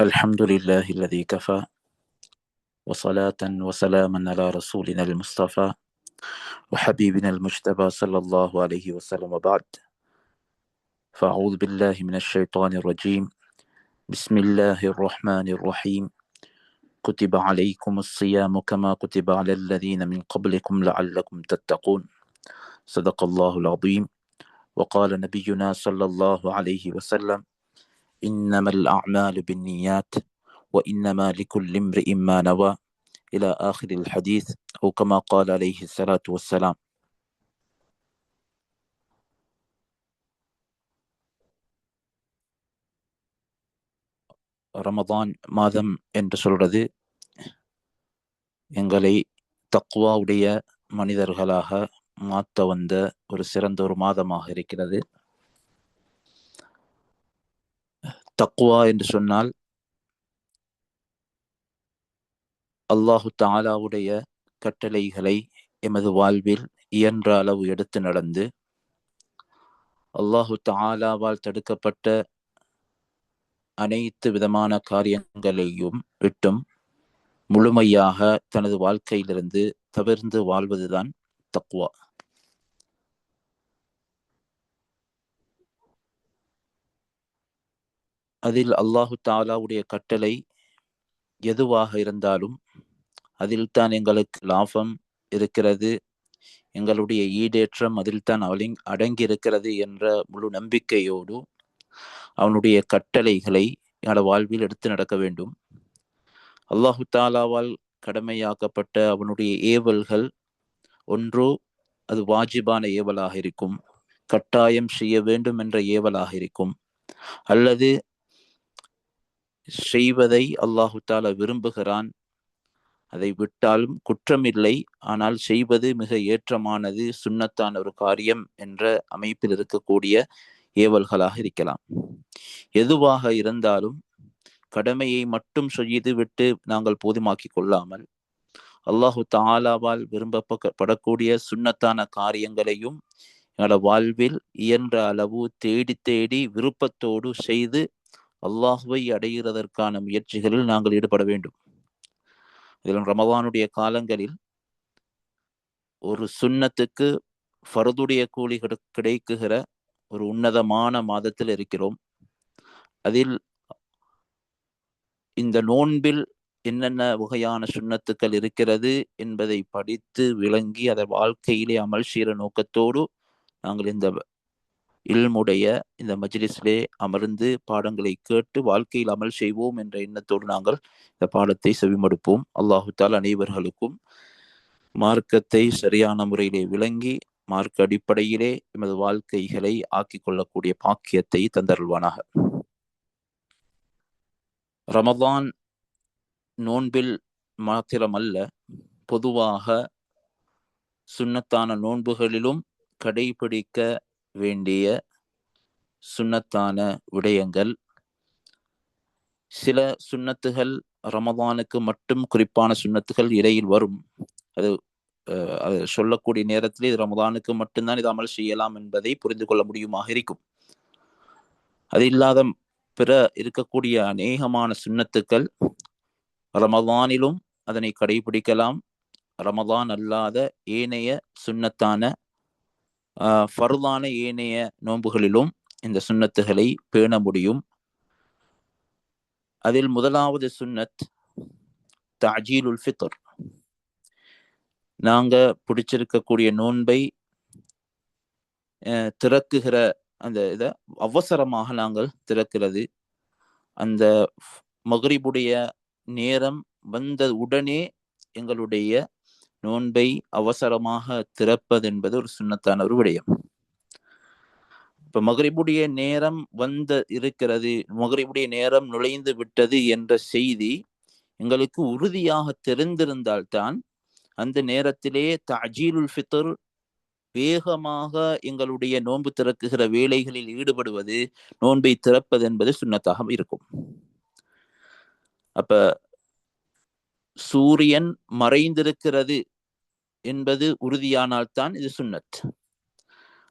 الحمد لله الذي كفى وصلاة وسلاما على رسولنا المصطفى وحبيبنا المجتبى صلى الله عليه وسلم وبعد. فأعوذ بالله من الشيطان الرجيم. بسم الله الرحمن الرحيم. كتب عليكم الصيام كما كتب على الذين من قبلكم لعلكم تتقون. صدق الله العظيم. وقال نبينا صلى الله عليه وسلم: إنما الأعمال بالنيات وإنما لكل امرئ ما نوى إلى آخر الحديث أو كما قال عليه الصلاة والسلام. ரமதான் மாதம் என்று சொல்றது எங்களை தக்வாவுடைய மனிதர்களாக மாற்ற வந்த ஒரு சிறந்த ஒரு மாதமாக இருக்கிறது. தக்வா என்று சொன்னால் அல்லாஹு தஆலாவுடைய கட்டளைகளை எமது வாழ்வில் இயன்ற அளவு எடுத்து நடந்து அல்லாஹு தஆலாவால் தடுக்கப்பட்ட அனைத்து விதமான காரியங்களையும் விட்டும் முழுமையாக தனது வாழ்க்கையிலிருந்து தவிர்ந்து வாழ்வதுதான் தக்வா. அதில் அல்லாஹு தஆலாவுடைய கட்டளை எதுவாக இருந்தாலும் அதில் தான் எங்களுக்கு லாபம் இருக்கிறது, எங்களுடைய ஈடேற்றம் அதில் தான் அடங்கி இருக்கிறது என்ற முழு நம்பிக்கையோடு அவனுடைய கட்டளைகளை என்னோட வாழ்வில் எடுத்து நடக்க வேண்டும். அல்லாஹு தாலாவால் கடமையாக்கப்பட்ட அவனுடைய ஏவல்கள் ஒன்று அது வாஜிபான ஏவலாக இருக்கும், கட்டாயம் செய்ய வேண்டும் என்ற ஏவலாக இருக்கும், அல்லது செய்வதை அல்லாஹு தாலா விரும்புகிறான், அதை விட்டாலும் குற்றமில்லை, ஆனால் செய்வது மிக ஏற்றமானது சுன்னத்தான ஒரு காரியம் என்ற அமைப்பில் இருக்கக்கூடிய ஏவல்களாக இருக்கலாம். எதுவாக இருந்தாலும் கடமையை மட்டும் செய்து விட்டு நாங்கள் போதுமாக்கி கொள்ளாமல் அல்லாஹு தஆலாவால் விரும்பப்படக்கூடிய சுன்னத்தான காரியங்களையும் எங்களோட வாழ்வில் இயன்ற அளவு தேடி தேடி விருப்பத்தோடு செய்து அல்லாஹுவை அடைகிறதற்கான முயற்சிகளில் நாங்கள் ஈடுபட வேண்டும். இதில் ரமதானுடைய காலங்களில் ஒரு சுன்னத்துக்கு ஃபர்துடைய கூலி கிடைக்குகிற ஒரு உன்னதமான மாதத்தில் இருக்கிறோம். அதில் இந்த நோன்பில் என்னென்ன வகையான சுன்னத்துக்கள் இருக்கிறது என்பதை படித்து விளங்கி அதை வாழ்க்கையிலே அமல் செய்கிற நோக்கத்தோடு நாங்கள் இந்த இல்முடைய இந்த மஜ்லிஸிலே அமர்ந்து பாடங்களை கேட்டு வாழ்க்கையில் அமல் செய்வோம் என்ற எண்ணத்தோடு நாங்கள் இந்த பாடத்தை செவிமடுப்போம். அல்லாஹு தஆலா அனைவர்களுக்கும் மார்க்கத்தை சரியான முறையிலே விளங்கி மார்க்க அடிப்படையிலே எமது வாழ்க்கைகளை ஆக்கிக் கொள்ளக்கூடிய பாக்கியத்தை தந்தருள்வானாக. ரமதான் நோன்பில் மாத்திரமல்ல, பொதுவாக சுன்னத்தான நோன்புகளிலும் கடைபிடிக்க வேண்டிய சுன்னத்தான விடயங்கள். சில சுன்னத்துகள் ரமதானுக்கு மட்டும் குறிப்பான சுன்னத்துகள் இடையில் வரும். அது சொல்லக்கூடிய நேரத்திலே இது ரமதானுக்கு மட்டும்தான் இது அமல் செய்யலாம் என்பதை புரிந்து கொள்ள முடியுமாக இருக்கும். அது இல்லாத பிற இருக்கக்கூடிய அநேகமான சுன்னத்துக்கள் ரமதானிலும் அதனை கடைபிடிக்கலாம். ரமதான் அல்லாத ஏனைய சுன்னத்தான ஃபர்தான ஏனைய நோன்புகளிலும் இந்த சுன்னத்துகளை பேண முடியும். அதில் முதலாவது சுன்னத் தஅஜீலுல் ஃபித்ர். நாங்க பிடிச்சிருக்கக்கூடிய நோன்பை திறக்குகிற அந்த இதை அவசரமாக நாங்கள் திறக்கிறது. அந்த மக்ரிபுடைய நேரம் வந்த உடனே எங்களுடைய நோன்பை அவசரமாக திறப்பது என்பது ஒரு சுன்னத்தான ஒரு விடயம். இப்ப மக்ரிபுடைய நேரம் இருக்கிறது, மக்ரிபுடைய நேரம் நுழைந்து விட்டது என்ற செய்தி எங்களுக்கு உறுதியாக தெரிந்திருந்தால்தான் அந்த நேரத்திலே தஅஜீலுல் ஃபித்ர் வேகமாக எங்களுடைய நோன்பு திறக்குகிற வேலைகளில் ஈடுபடுவது, நோன்பை திறப்பது என்பது சுன்னத்தாக இருக்கும். அப்ப சூரியன் மறைந்திருக்கிறது என்பது உறுதியானால்தான் இது சுன்னத்.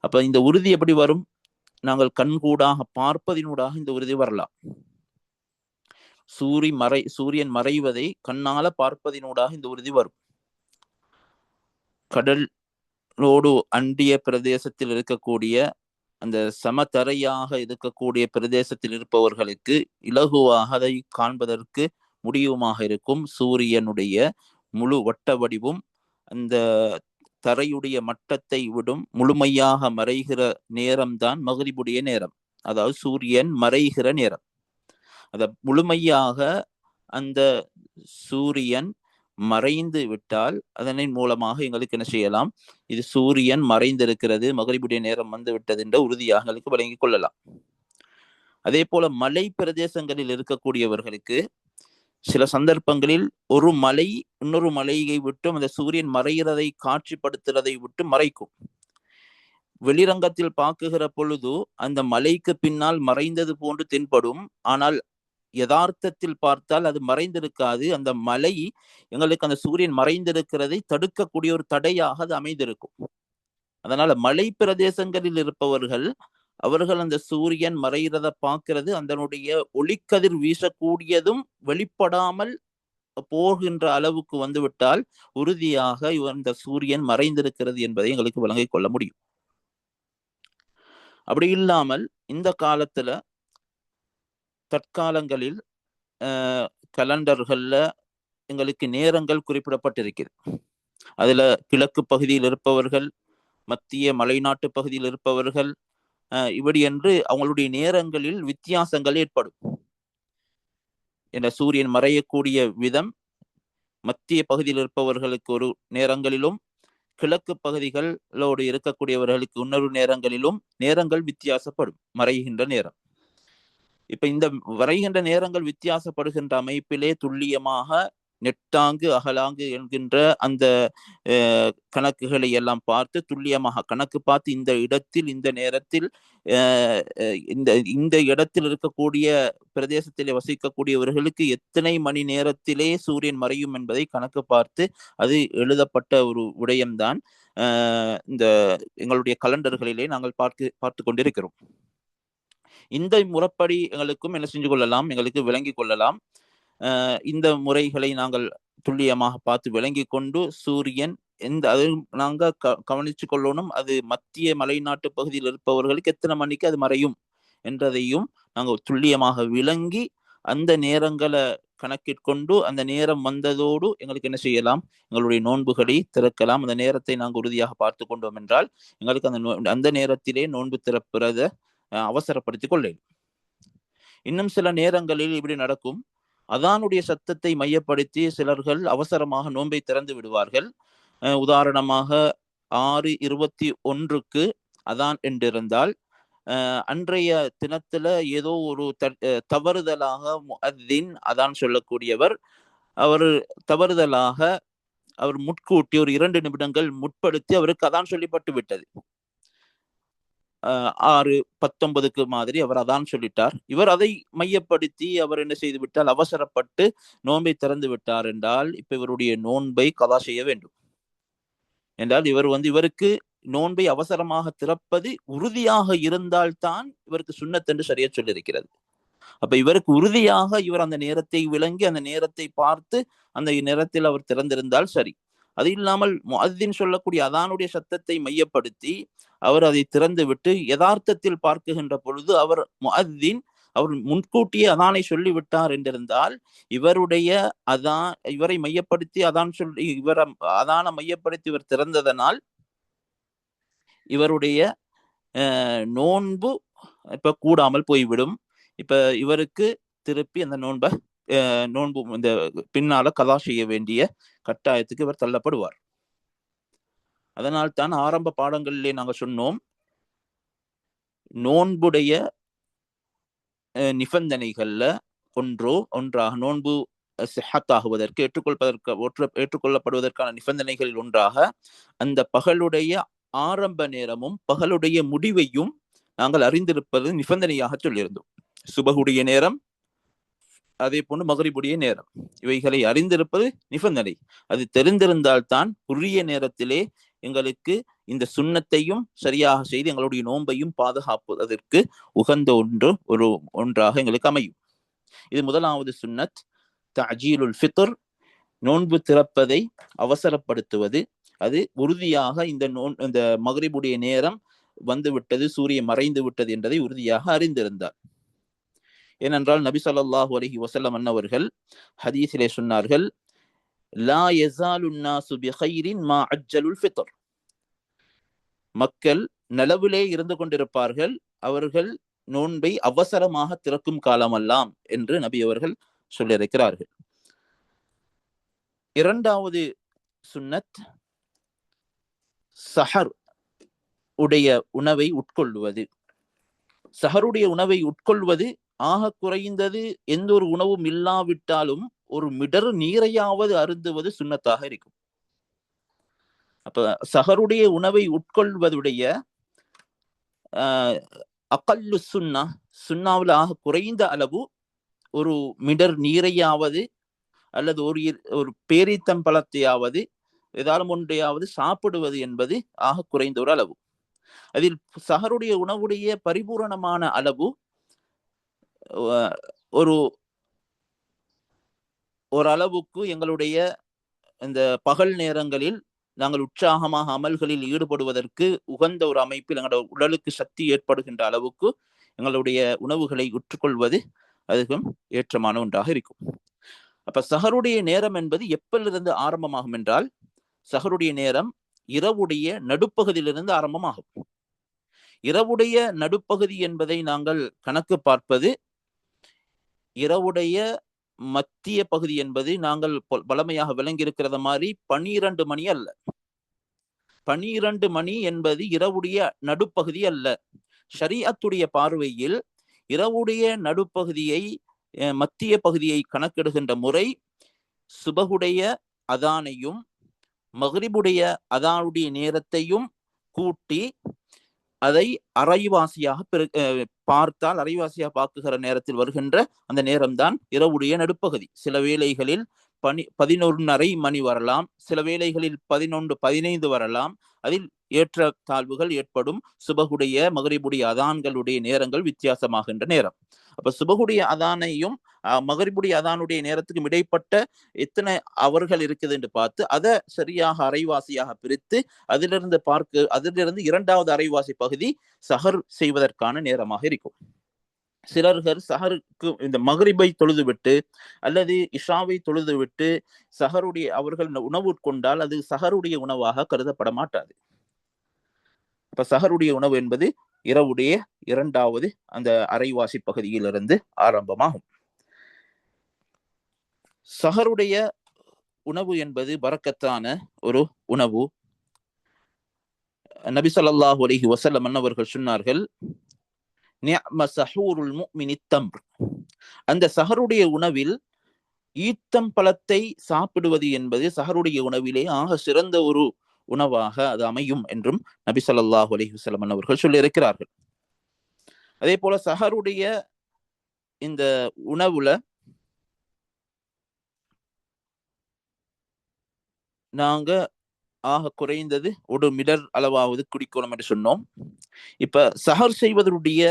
அப்ப இந்த உறுதி எப்படி வரும்? நாங்கள் கண்கூடாக பார்ப்பதினூடாக இந்த உறுதி வரலாம். சூரியன் மறைவதை கண்ணால பார்ப்பதினூடாக இந்த உறுதி வரும். கடலோடு அண்டிய பிரதேசத்தில் இருக்கக்கூடிய அந்த சமதரையாக இருக்கக்கூடிய பிரதேசத்தில் இருப்பவர்களுக்கு இலகுவாக அதை காண்பதற்கு முடிவுமாக இருக்கும். சூரியனுடைய முழு வட்ட வடிவும் அந்த தரையுடைய மட்டத்தை விடும் முழுமையாக மறைகிற நேரம்தான் மக்ரிபுடைய நேரம், அதாவது சூரியன் மறைகிற நேரம். அத முழுமையாக அந்த சூரியன் மறைந்து விட்டால் அதனின் மூலமாக எங்களுக்கு என்ன செய்யலாம், இது சூரியன் மறைந்திருக்கிறது, மக்ரிபுடைய நேரம் வந்து விட்டது என்ற உறுதியாக எங்களுக்கு வழங்கிக் கொள்ளலாம். அதே போல மலை பிரதேசங்களில் இருக்கக்கூடியவர்களுக்கு சில சந்தர்ப்பங்களில் ஒரு மலை இன்னொரு மலையை விட்டும் அந்த சூரியன் மறைகிறதை காட்சிப்படுத்துறதை விட்டு மறைக்கும். வெளிரங்கத்தில் பார்க்குகிற பொழுது அந்த மலைக்கு பின்னால் மறைந்தது போன்று தென்படும். ஆனால் யதார்த்தத்தில் பார்த்தால் அது மறைந்திருக்காது. அந்த மலை எங்களுக்கு அந்த சூரியன் மறைந்திருக்கிறதை தடுக்கக்கூடிய ஒரு தடையாக அது அமைந்திருக்கும். அதனால மலை பிரதேசங்களில் இருப்பவர்கள் அவர்கள் அந்த சூரியன் மறைகிறத பார்க்கிறது, அதனுடைய ஒளிக்கதிர் வீசக்கூடியதும் வெளிப்படாமல் போகின்ற அளவுக்கு வந்துவிட்டால் உறுதியாக இந்த சூரியன் மறைந்திருக்கிறது என்பதை எங்களுக்கு வழங்கிக் கொள்ள முடியும். அப்படி இல்லாமல் இந்த காலத்துல தற்காலங்களில் கலண்டர்கள்ல எங்களுக்கு நேரங்கள் குறிப்பிடப்பட்டிருக்கிறது. அதுல கிழக்கு பகுதியில் இருப்பவர்கள், மத்திய மலைநாட்டு பகுதியில் இருப்பவர்கள், இப்படி என்று அவங்களுடைய நேரங்களில் வித்தியாசங்கள் ஏற்படும். என்ற சூரியன் மறையக்கூடிய விதம் மத்திய பகுதியில் இருப்பவர்களுக்கு ஒரு நேரங்களிலும் கிழக்கு பகுதிகளோடு இருக்கக்கூடியவர்களுக்கு இன்னொரு நேரங்களிலும் நேரங்கள் வித்தியாசப்படும். மறைகின்ற நேரம் இப்ப இந்த வரைகின்ற நேரங்கள் வித்தியாசப்படுகின்ற அமைப்பிலே துல்லியமாக நெட்டாங்கு அகலாங்கு என்கின்ற அந்த கணக்குகளை எல்லாம் பார்த்து துல்லியமாக கணக்கு பார்த்து இந்த இடத்தில் இந்த நேரத்தில் இந்த இடத்தில் இருக்கக்கூடிய பிரதேசத்திலே வசிக்கக்கூடியவர்களுக்கு எத்தனை மணி நேரத்திலே சூரியன் மறையும் என்பதை கணக்கு பார்த்து அது எழுதப்பட்ட ஒரு விடயம்தான் இந்த எங்களுடைய கலண்டர்களிலே நாங்கள் பார்த்து கொண்டிருக்கிறோம். இந்த முறைப்படி எங்களுக்கும் என்ன செஞ்சு கொள்ளலாம், எங்களுக்கு விளங்கி கொள்ளலாம். இந்த முறைகளை நாங்கள் துல்லியமாக பார்த்து விளங்கி கொண்டு சூரியன் அது நாங்க கவனிச்சு கொள்ளணும். அது மத்திய மலைநாட்டு பகுதியில் இருப்பவர்களுக்கு எத்தனை மணிக்கு அது மறையும் என்றதையும் நாங்கள் துல்லியமாக விளங்கி அந்த நேரங்களை கணக்கிற்கொண்டு அந்த நேரம் வந்ததோடு எங்களுக்கு என்ன செய்யலாம், எங்களுடைய நோன்புகளை திறக்கலாம். அந்த நேரத்தை நாங்கள் உறுதியாக பார்த்து கொண்டோம் என்றால் எங்களுக்கு அந்த நேரத்திலே நோன்பு திறப்புறத அவசரப்படுத்தி கொள்ளேன். இன்னும் சில நேரங்களில் இப்படி நடக்கும். அதானுடைய சத்தத்தை மையப்படுத்தி சிலர்கள் அவசரமாக நோன்பை திறந்து விடுவார்கள். உதாரணமாக 6:21 அதான் என்றிருந்தால் அன்றைய தினத்துல ஏதோ ஒரு தவறுதலாக முஅத்தின் அதான் சொல்லக்கூடியவர் அவர் தவறுதலாக அவர் முட்கூட்டி ஒரு 2 நிமிடங்கள் முற்படுத்தி அவருக்கு அதான் சொல்லிப்பட்டு விட்டது. 6:19 மாதிரி அவர் அதான் சொல்லிட்டார். இவர் அதை மையப்படுத்தி அவர் என்ன செய்து விட்டால் அவசரப்பட்டு நோன்பை திறந்து விட்டார் என்றால் இப்ப இவருடைய நோன்பை கதா செய்ய வேண்டும். என்றால் இவருக்கு நோன்பை அவசரமாக திறப்பது உறுதியாக இருந்தால்தான் இவருக்கு சுன்னத் என்று சரியா சொல்லியிருக்கிறது. அப்ப இவருக்கு உறுதியாக இவர் அந்த நேரத்தை விளங்கி அந்த நேரத்தை பார்த்து அந்த நேரத்தில் அவர் திறந்திருந்தால் சரி. அது இல்லாமல் முஅத்தின் சொல்லக்கூடிய அதானுடைய சத்தத்தை மையப்படுத்தி அவர் அதை திறந்து விட்டு யதார்த்தத்தில் பார்க்குகின்ற பொழுது அவர் முஅத்தின் அவர் முன்கூட்டியே அதானை சொல்லிவிட்டார் என்றிருந்தால் இவரை மையப்படுத்தி அதான் சொல்லி அதான மையப்படுத்தி இவர் திறந்ததனால் இவருடைய நோன்பு இப்ப கூடாமல் போய்விடும். இப்ப இவருக்கு திருப்பி அந்த நோன்பு இந்த பின்னால கதா செய்ய வேண்டிய கட்டாயத்துக்கு இவர் தள்ளப்படுவார். அதனால்தான் ஆரம்ப பாடங்களிலே நாங்கள் சொன்னோம், நோன்புடைய நிபந்தனைகள்ல ஒன்றாக நோன்பு சிஹத்தாகுவதற்கு ஏற்றுக்கொள்ளப்படுவதற்கான நிபந்தனைகளில் ஒன்றாக அந்த பகலுடைய ஆரம்ப நேரமும் பகலுடைய முடிவையும் நாங்கள் அறிந்திருப்பது நிபந்தனையாக சொல்லியிருந்தோம். சுபகுடைய நேரம், அதே போன்று மகரிபுடைய நேரம், இவைகளை அறிந்திருப்பது நிபந்தனை. அது தெரிந்திருந்தால்தான் உரிய நேரத்திலே எங்களுக்கு இந்த சுன்னத்தையும் சரியாக செய்து எங்களுடைய நோன்பையும் பாதுகாப்பதற்கு உகந்த ஒன்றாக எங்களுக்கு அமையும். இது முதலாவது சுன்னத். தஅஜீலுல் ஃபித்ர், நோன்பு திறப்பதை அவசரப்படுத்துவது. அது உறுதியாக இந்த மக்ரிபுடைய நேரம் வந்து விட்டது, சூரியன் மறைந்து விட்டது என்பதை உறுதியாக அறிந்திருந்தார். ஏனென்றால் நபி ஸல்லல்லாஹு அலைஹி வஸல்லம் அன்னவர்கள் ஹதீஸிலே சொன்னார்கள், லா யஸாலுன் நாசு பிகைரின் மா அஜ்ஜலுல் ஃபித்ர். மக்கள் நலவிலே இருந்து கொண்டிருப்பார்கள், அவர்கள் நோன்பை அவசரமாக திறக்கும் காலமல்லாம் என்று நபி அவர்கள் சொல்லியிருக்கிறார்கள். இரண்டாவது சுன்னத், சஹர் உடைய உணவை உட்கொள்வது. சஹருடைய உணவை உட்கொள்வது ஆக குறைந்தது எந்த ஒரு உணவும் இல்லாவிட்டாலும் ஒரு மிடர் நீரையாவது அருந்துவது சுன்னத்தாக இருக்கும். அப்ப சஹருடைய உணவை உட்கொள்வதுடைய அகல்லு சுன்னா, சுன்னாவில் ஆக குறைந்த அளவு ஒரு மிடர் நீரையாவது அல்லது ஒரு பேரித்தம் பழத்தையாவது ஏதாலும் ஒன்றையாவது சாப்பிடுவது என்பது ஆக குறைந்த ஒரு அளவு. அதில் சஹருடைய உணவுடைய பரிபூரணமான அளவு ஒரு அளவுக்கு எங்களுடைய இந்த பகல் நேரங்களில் நாங்கள் உற்சாகமாக அமல்களில் ஈடுபடுவதற்கு உகந்த ஒரு அமைப்பில் எங்களுடைய உடலுக்கு சக்தி ஏற்படுகின்ற அளவுக்கு எங்களுடைய உணவுகளை உற்றுக்கொள்வது அதிகம் ஏற்றமான ஒன்றாக இருக்கும். அப்ப சஹருடைய நேரம் என்பது எப்பலிருந்து ஆரம்பமாகும் என்றால், சஹருடைய நேரம் இரவுடைய நடுப்பகுதியிலிருந்து ஆரம்பமாகும். இரவுடைய நடுப்பகுதி என்பதை நாங்கள் கணக்கு பார்ப்பது, இரவுடைய மத்திய பகுதி என்பது நாங்கள் பலமையாக விளங்கி இருக்கிறத மாதிரி 12 மணி அல்ல. 12 மணி என்பது இரவுடைய நடுப்பகுதி அல்ல. ஷரீஅத்துடைய பார்வையில் இரவுடைய நடுப்பகுதியை, மத்திய பகுதியை கணக்கெடுகின்ற முறை சுபகுடைய அதானையும் மக்ரிபுடைய அதானுடைய நேரத்தையும் கூட்டி அதை அரைவாசியாக பார்த்தால், அரைவாசியாக பார்க்குகிற நேரத்தில் வருகின்ற அந்த நேரம்தான் இரவுடைய நடுப்பகுதி. சில வேளைகளில் 11:30 மணி வரலாம், சில வேளைகளில் 11:15 வரலாம். அதில் ஏற்ற தாழ்வுகள் ஏற்படும். சுபகுடைய மக்ரிபுடைய அதான்களுடைய நேரங்கள் வித்தியாசமாகின்ற நேரம். அப்ப சுபகுடைய அதானையும் மக்ரிபுடைய அதானுடைய நேரத்துக்கும் இடைப்பட்ட எத்தனை அவர்கள் இருக்குது என்று பார்த்து அதை சரியாக அரைவாசியாக பிரித்து அதிலிருந்து இரண்டாவது அரைவாசி பகுதி சஹர் செய்வதற்கான நேரமாக இருக்கும். சிலர்கள் சஹருக்கு இந்த மக்ரிபை தொழுது விட்டு அல்லது இஷாவை தொழுது விட்டு சஹருடைய அவர்கள் உணவு உட்கொண்டால் அது சஹருடைய உணவாக கருதப்பட மாட்டாது. இப்ப சஹருடைய உணவு என்பது இரவுடைய இரண்டாவது அந்த அரைவாசி பகுதியிலிருந்து ஆரம்பமாகும். சஹருடைய உணவு என்பது பரக்கத்தான ஒரு உணவு. நபி ஸல்லல்லாஹு அலைஹி வஸல்லம் அன்னவர்கள் சொன்னார்கள், நிஅம ஸஹூருல் முஃமினி தம்ர். அந்த சஹருடைய உணவில் ஈத்தம் பழத்தை சாப்பிடுவது என்பது சஹருடைய உணவிலே ஆக சிறந்த ஒரு உணவாக அது அமையும் என்றும் நபி ஸல்லல்லாஹு அலைஹி வஸல்லம் அன்னவர்கள் சொல்லி இருக்கிறார்கள். அதே போல சஹருடைய இந்த உணவுல நாங்க ஆக குறைந்தது ஒரு மிடர் அளவாவது குடிக்கணும் என்று சொன்னோம். இப்ப சஹர் செய்வதனுடைய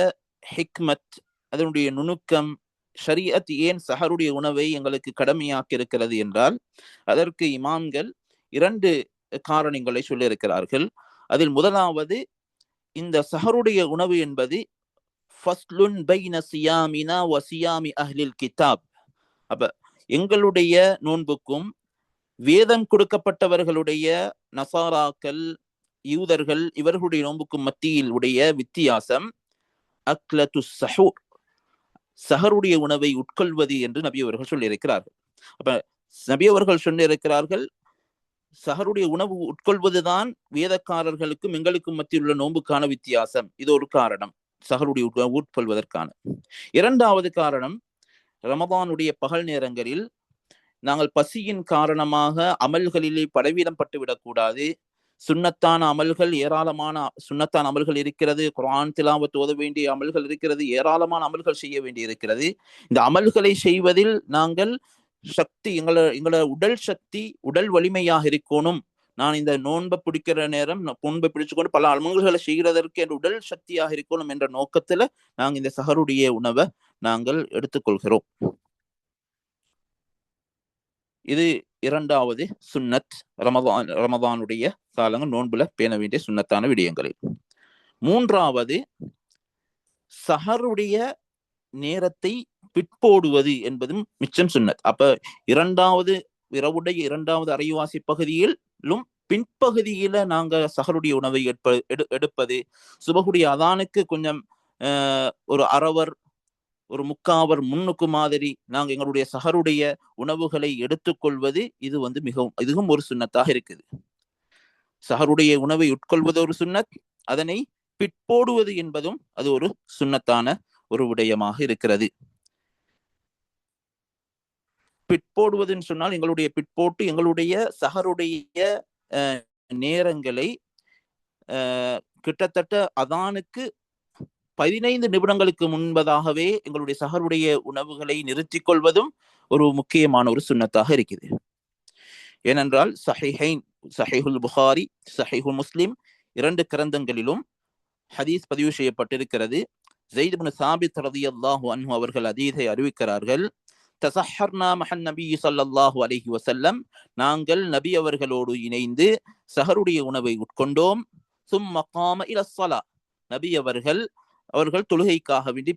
ஹிக்மத், அதனுடைய நுணுக்கம், ஷரீஅத் ஏன் சஹருடைய உணவை எங்களுக்கு கடமையாக்கி இருக்கிறது என்றால், அதற்கு இமாம்கள் 2 காரணங்களை சொல்லி இருக்கிறார்கள். அதில் முதலாவது, இந்த சஹருடைய உணவு என்பது ஃபஸ்லுன் பைன சியாமினா வ சியாமி அஹ்லில் கிதாப். அப்ப எங்களுடைய நோன்புக்கும் வேதம் கொடுக்கப்பட்டவர்களுடைய நசாராக்கள், யூதர்கள், இவர்களுடைய நோன்புக்கும் மத்தியில் உடைய வித்தியாசம் அக்லத்து சஹூர், சஹருடைய உணவை உட்கொள்வது என்று நபி அவர்கள் சொல்லியிருக்கிறார்கள். அப்ப நபி அவர்கள் சொல்லியிருக்கிறார்கள், சஹருடைய உணவு உட்கொள்வதுதான் வேதக்காரர்களுக்கும் எங்களுக்கும் மத்தியில் உள்ள நோன்புக்கான வித்தியாசம். இது ஒரு காரணம் சஹருடைய உணவு உட்கொள்வதற்கான. இரண்டாவது காரணம், ரமதானுடைய பகல் நேரங்களில் நாங்கள் பசியின் காரணமாக அமல்களிலே பலவீனம் பட்டுவிடக்கூடாது. சுன்னத்தான அமல்கள், ஏராளமான சுன்னத்தான அமல்கள் இருக்கிறது. குர்ஆன் திலாவத் ஓத வேண்டிய அமல்கள் இருக்கிறது. ஏராளமான அமல்கள் செய்ய வேண்டி இருக்கிறது. இந்த அமல்களை செய்வதில் நாங்கள் சக்தி, எங்களோட உடல் சக்தி, உடல் வலிமையாக இருக்கணும். நான் இந்த நோன்பை பிடிக்கிற நேரம் நோன்பை பிடிச்சுக்கொண்டு பல அமல்களை செய்கிறதற்கு என் உடல் சக்தியாக இருக்கணும் என்ற நோக்கத்துல நாங்கள் இந்த சஹருடைய உணவை நாங்கள் எடுத்துக்கொள்கிறோம். இது இரண்டாவது சுன்னத், ரமதானுடைய காலங்கள் நோன்புல பேண வேண்டிய சுன்னத்தான விடயங்களில். மூன்றாவது, சஹருடைய நேரத்தை பிற்போடுவது என்பதும் மிச்சம் சுன்னத். அப்ப இரவுடைய இரண்டாவது அரைவாசி பகுதியிலும் பின்பகுதியில நாங்க சஹருடைய உணவை எடுப்பது, சுபகுடைய அதானுக்கு கொஞ்சம் ஒரு அரவர் ஒரு முக்காவர் முன்னுக்கு மாதிரி நாங்க எங்களுடைய சஹருடைய உணவுகளை எடுத்துக்கொள்வது, இது இதுவும் ஒரு சுன்னத்தாக இருக்குது. சஹருடைய உணவை உட்கொள்வது ஒரு சுன்னத், அதனை பிற்போடுவது என்பதும் அது ஒரு சுன்னத்தான ஒரு விடயமாக இருக்கிறது. பிற்போடுவதுன்னு சொன்னால் எங்களுடைய பிற்போட்டு எங்களுடைய சஹருடைய நேரங்களை கிட்டத்தட்ட அதானுக்கு 15 நிமிடங்களுக்கு முன்பதாகவே எங்களுடைய சஹருடைய உணவுகளை நிறுத்திக் கொள்வதும் ஒரு முக்கியமான ஒரு சுன்னத்தாக இருக்குது. ஏனென்றால் சஹீஹுல் புகாரி, சஹீஹுல் முஸ்லிம் 2 கிரந்தங்களிலும் ஹதீஸ் பதிவு செய்யப்பட்டிருக்கிறது. ஸைத் இப்னு சாபித் ரலியல்லாஹு அன்ஹு அவர்கள் ஹதீஸை அறிவிக்கிறார்கள். தஸஹர்னா மஹன் நபி ஸல்லல்லாஹு அலைஹி வஸல்லம், நாங்கள் நபி அவர்களோடு இணைந்து சஹருடைய உணவை உட்கொண்டோம். சும்ம காம இல ஸலா, நபி அவர்கள் தொழுகைக்காக வேண்டி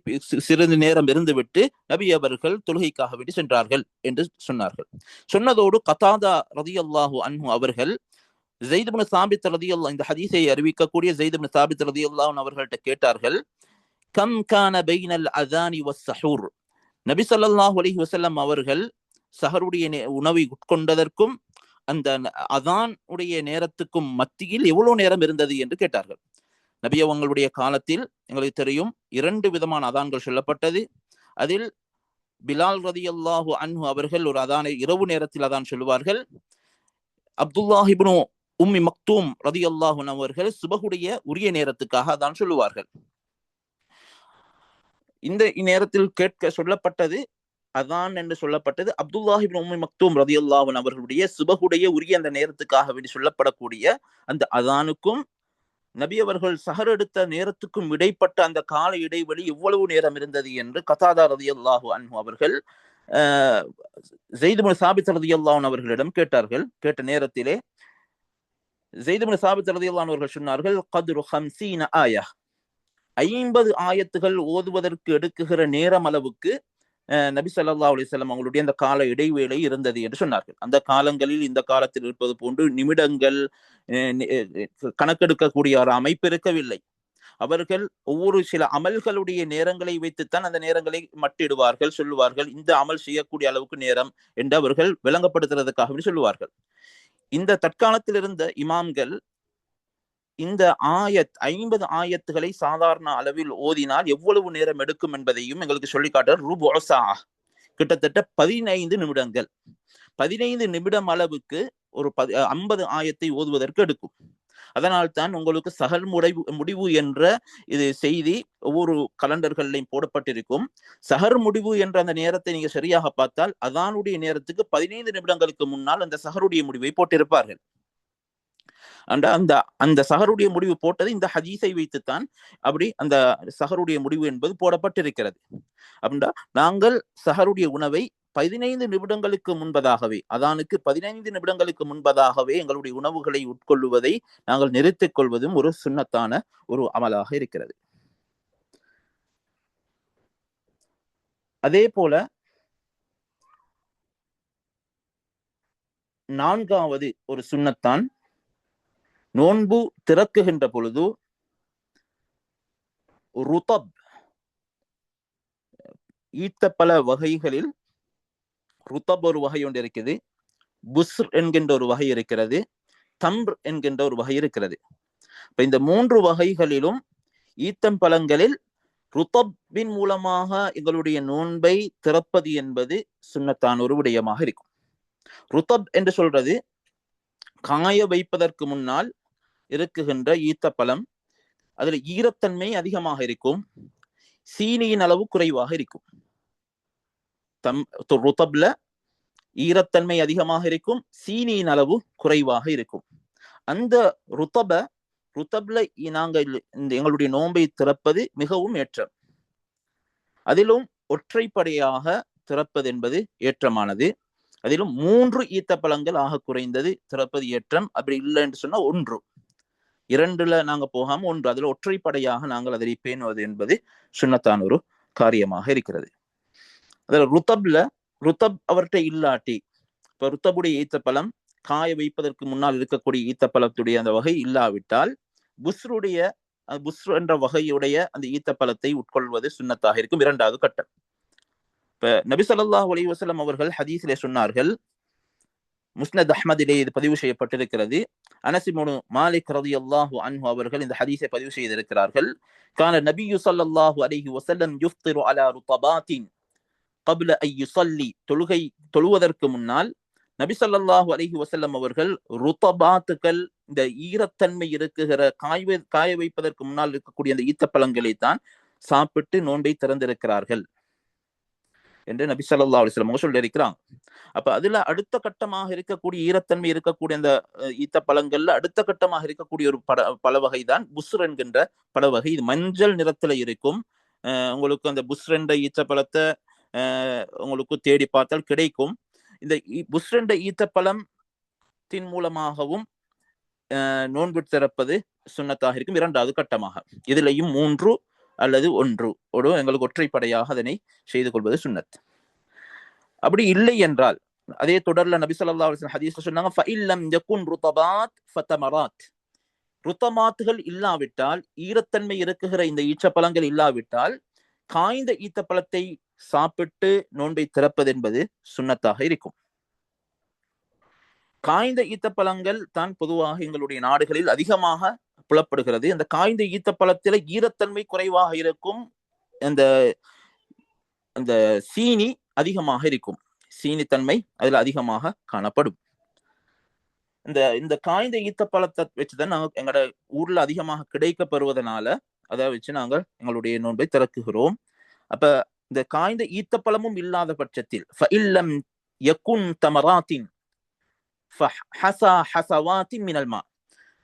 சிறிது நேரம் இருந்துவிட்டு நபி அவர்கள் தொழுகைக்காக வேண்டி சென்றார்கள் என்று சொன்னார்கள். சொன்னதோடு கதாதா ரலியல்லாஹு அன்ஹு அவர்கள் ஸைத் இப்னு சாபித் ரலியல்லாஹு, இந்த ஹதீஸை அறிவிக்கக்கூடிய ஸைத் இப்னு சாபித் ரலியல்லாஹு அவர்கள்ட்ட கேட்டார்கள், கம் கான பைனல் அஸானி வஸ்ஸஹூர், நபி ஸல்லல்லாஹு அலைஹி வஸல்லம் அவர்கள் சஹருடைய உணவை உட்கொண்டதற்கும் அந்த அதான் உடைய நேரத்துக்கும் மத்தியில் எவ்வளவு நேரம் இருந்தது என்று கேட்டார்கள். நபி அவங்களுடைய காலத்தில் எங்களுக்கு தெரியும் 2 விதமான அதான்கள் சொல்லப்பட்டது. அதில் பிலால் ரலியல்லாஹு அன்ஹு அவர்கள் ஒரு அதானை இரவு நேரத்தில் அதான் சொல்லுவார்கள். அப்துல்லாஹ் இப்னு உம்மி மக்தூம் ரலியல்லாஹு அன்ஹு அவர்கள் சுபஹுடைய உரிய நேரத்துக்காக அதான் சொல்லுவார்கள். இந்த நேரத்தில் கேட்க சொல்லப்பட்டது அதான் என்று சொல்லப்பட்டது அப்துல்லாஹ் இப்னு உம்மி மக்தூம் ரலியல்லாஹு அன்ஹு அவர்களுடைய சுபஹுடைய உரிய அந்த நேரத்துக்காக வேண்டி சொல்லப்படக்கூடிய அந்த அதானுக்கும் நபி அவர்கள் சஹர் எடுத்த நேரத்துக்கும் இடைப்பட்ட அந்த கால இடைவெளி எவ்வளவு நேரம் இருந்தது என்று கதாதா ரலியல்லாஹு அன்ஹு அவர்கள் ஸைத் இப்னு சாபித் ரலியல்லாஹு அன்ஹு அவர்களிடம் கேட்டார்கள். கேட்ட நேரத்திலே ஸைத் இப்னு சாபித் ரலியல்லாஹு அன்ஹு அவர்கள் சொன்னார்கள், கத்ரு 50 ஆயா, 50 ஆயத்துகள் ஓதுவதற்கு எடுக்குகிற நேரம் அளவுக்கு நபி ஸல்லல்லாஹு அலைஹி வஸல்லம் அவங்களுடைய அந்த கால இடைவேளை இருந்தது என்று சொன்னார்கள். அந்த காலங்களில் இந்த காலத்தில் இருப்பது போன்று நிமிடங்கள் கணக்கெடுக்கக்கூடிய ஒரு அமைப்பு இருக்கவில்லை. அவர்கள் ஒவ்வொரு சில அமல்களுடைய நேரங்களை வைத்துத்தான் அந்த நேரங்களை மட்டிடுவார்கள், சொல்லுவார்கள். இந்த அமல் செய்யக்கூடிய அளவுக்கு நேரம் என்று அவர்கள் விளங்கப்படுத்துறதுக்காக சொல்லுவார்கள். இந்த தற்காலத்தில் இருந்த இமாம்கள் இந்த 50 ஆயத்துகளை சாதாரண அளவில் ஓதினால் எவ்வளவு நேரம் எடுக்கும் என்பதையும் எங்களுக்கு சொல்லி காட்டுற ரூபு ஸஆ, கிட்டத்தட்ட 15 நிமிடங்கள். 15 நிமிடம் அளவுக்கு ஒரு 50 ஆயத்தை ஓதுவதற்கு எடுக்கும். அதனால் தான் உங்களுக்கு சஹர் முடிவு என்ற இது செய்தி ஒவ்வொரு கலண்டர்களையும் போடப்பட்டிருக்கும். சஹர் முடிவு என்ற அந்த நேரத்தை நீங்க சரியாக பார்த்தால் அதானுடைய நேரத்துக்கு 15 நிமிடங்களுக்கு முன்னால் அந்த சஹருடைய முடிவை போட்டிருப்பார்கள். அந்த சஹருடைய முடிவு போட்டது இந்த ஹதீஸை வைத்துத்தான் அப்படி அந்த சஹருடைய முடிவு என்பது போடப்பட்டிருக்கிறது. அப்படின்னா நாங்கள் சஹருடைய உணவை 15 நிமிடங்களுக்கு முன்பதாகவே, அதானுக்கு 15 நிமிடங்களுக்கு முன்பதாகவே எங்களுடைய உணவுகளை உட்கொள்வதை நாங்கள் நிறுத்திக் கொள்வதும் ஒரு சுன்னத்தான ஒரு அமலாக இருக்கிறது. அதே போல 4வது ஒரு சுன்னத்தான், நோன்பு திறக்குகின்ற பொழுது ருதப், ஈத்த பல வகைகளில் ருதப் ஒரு வகை ஒன்று இருக்கிறது, புஸ்ர் என்கின்ற ஒரு வகை இருக்கிறது, தம்ர் என்கின்ற ஒரு வகை இருக்கிறது. இப்ப இந்த 3 வகைகளிலும் ஈத்தம் பழங்களில் ருதப்பின் மூலமாக எங்களுடைய நோன்பை திறப்பது என்பது சுன்னத்தான ஒரு விடயமாக இருக்கும். ருதப் என்று சொல்றது காய வைப்பதற்கு முன்னால் இருக்குகின்ற ஈத்த பழம். அதுல ஈரத்தன்மை அதிகமாக இருக்கும், சீனியின் அளவு குறைவாக இருக்கும். ருதப்ல ஈரத்தன்மை அதிகமாக இருக்கும், சீனியின் அளவு குறைவாக இருக்கும். அந்த ருதப்ல நாங்கள் எங்களுடைய நோன்பை திறப்பது மிகவும் ஏற்றம். அதிலும் ஒற்றைப்படையாக திறப்பது என்பது ஏற்றமானது. அதிலும் 3 ஈத்த பழங்கள் ஆக குறைந்தது திறப்பது ஏற்றம். அப்படி இல்லை என்று சொன்னா 1, 2ல நாங்க போகாம 1, அதுல ஒற்றைப்படையாக நாங்கள் அதனை பேணுவது என்பது சுன்னத்தான ஒரு காரியமாக இருக்கிறது. அதுல ருத்தப் அவர்கிட்ட இல்லாட்டி, இப்ப ருத்தபுடைய ஈத்த பழம் காய வைப்பதற்கு முன்னால் இருக்கக்கூடிய ஈத்த பழத்துடைய அந்த வகை இல்லாவிட்டால் புஸ்ரு என்ற வகையுடைய அந்த ஈத்த பழத்தை உட்கொள்வது சுன்னத்தாக இருக்கும். 2வது கட்டம். இப்ப நபி ஸல்லல்லாஹு அலைஹி வஸல்லம் அவர்கள் ஹதீஸிலே சொன்னார்கள், முஸ்னத் அஹ்மதிலே இது பதிவு செய்யப்பட்டிருக்கிறது. அனஸ் இப்னு மாலிக் ரலியல்லாஹு அன்ஹு அவர்கள் இந்த ஹதீஸை பதிவு செய்திருக்கிறார்கள். கான நபியு ஸல்லல்லாஹு அலைஹி வஸல்லம் யுஃப்திரு அலா ருதபாத்தின் قبل أن يصلي தொழுவதற்கு முன்னால் நபி ஸல்லல்லாஹு அலைஹி வஸல்லம் அவர்கள் ருதபாத்துகள், இந்த ஈரத்தன்மை இருக்குகிற காய வைப்பதற்கு முன்னால் இருக்கக்கூடிய அந்த ஈத்தப்பழங்களை தான் சாப்பிட்டு நோன்பை திறந்திருக்கிறார்கள் என்று நபி ஸல்லல்லாஹு அலைஹி வஸல்லம் சொல்லியிருக்கிறாங்க. அப்ப அதுல அடுத்த கட்டமாக இருக்கக்கூடிய ஈரத்தன்மை இருக்கக்கூடிய அந்த ஈத்த பழங்கள்ல அடுத்த கட்டமாக இருக்கக்கூடிய ஒரு பல வகை தான் புஸ்ர் என்கின்ற பல வகை. இது மஞ்சள் நிறத்துல இருக்கும். உங்களுக்கு அந்த புஸ்ர் என்ற ஈத்த பழத்தை உங்களுக்கு தேடி பார்த்தால் கிடைக்கும். இந்த புஸ்ர் என்ற ஈத்த பழத்தின் மூலமாகவும் நோன்பு திறப்பது சுன்னத்தாக இருக்கும். 2வது கட்டமாக இதுலையும் 3 அல்லது 1 எங்களுக்கு ஒற்றைப்படையாக அதனை செய்து கொள்வது சுன்னத். அப்படி இல்லை என்றால் அதே தொடர்ல நபி ஸல்லல்லாஹு அலைஹி வஸல்லம் ஹதீஸ்ல சொன்னாங்க, ஃபஇல்லம் யகுன் ருதபாத் ஃபதமராத். ருத்தமாத்துகள் இல்லாவிட்டால், ஈரத்தன்மை இருக்குகிற இந்த ஈச்சப்பழங்கள் இல்லாவிட்டால் காய்ந்த ஈத்தப்பழத்தை சாப்பிட்டு நோன்பை திறப்பது என்பது சுன்னத்தாக இருக்கும். காய்ந்த ஈத்தப்பழங்கள் தான் பொதுவாக எங்களுடைய நாடுகளில் அதிகமாக புலப்படுகிறது. அந்த காய்ந்த ஈத்தப்பழத்தில ஈரத்தன்மை குறைவாக இருக்கும். அந்த சீனி அதிகமாக இருக்கும். சீனி தன்மை அதுல அதிகமாக காணப்படும். இந்த காய்ந்த ஈத்தப்பழத்தை வச்சுதான் நாங்கள் எங்களோட ஊர்ல அதிகமாக கிடைக்கப்படுவதனால அதை வச்சு நாங்கள் எங்களுடைய நோன்பை திறக்குகிறோம். அப்ப இந்த காய்ந்த ஈத்தப்பழமும் இல்லாத பட்சத்தில் ஃபஇல்லம் யகுன் தமராத்தின் ஃபஹஸா ஹஸவாத்தின் மினல் மா.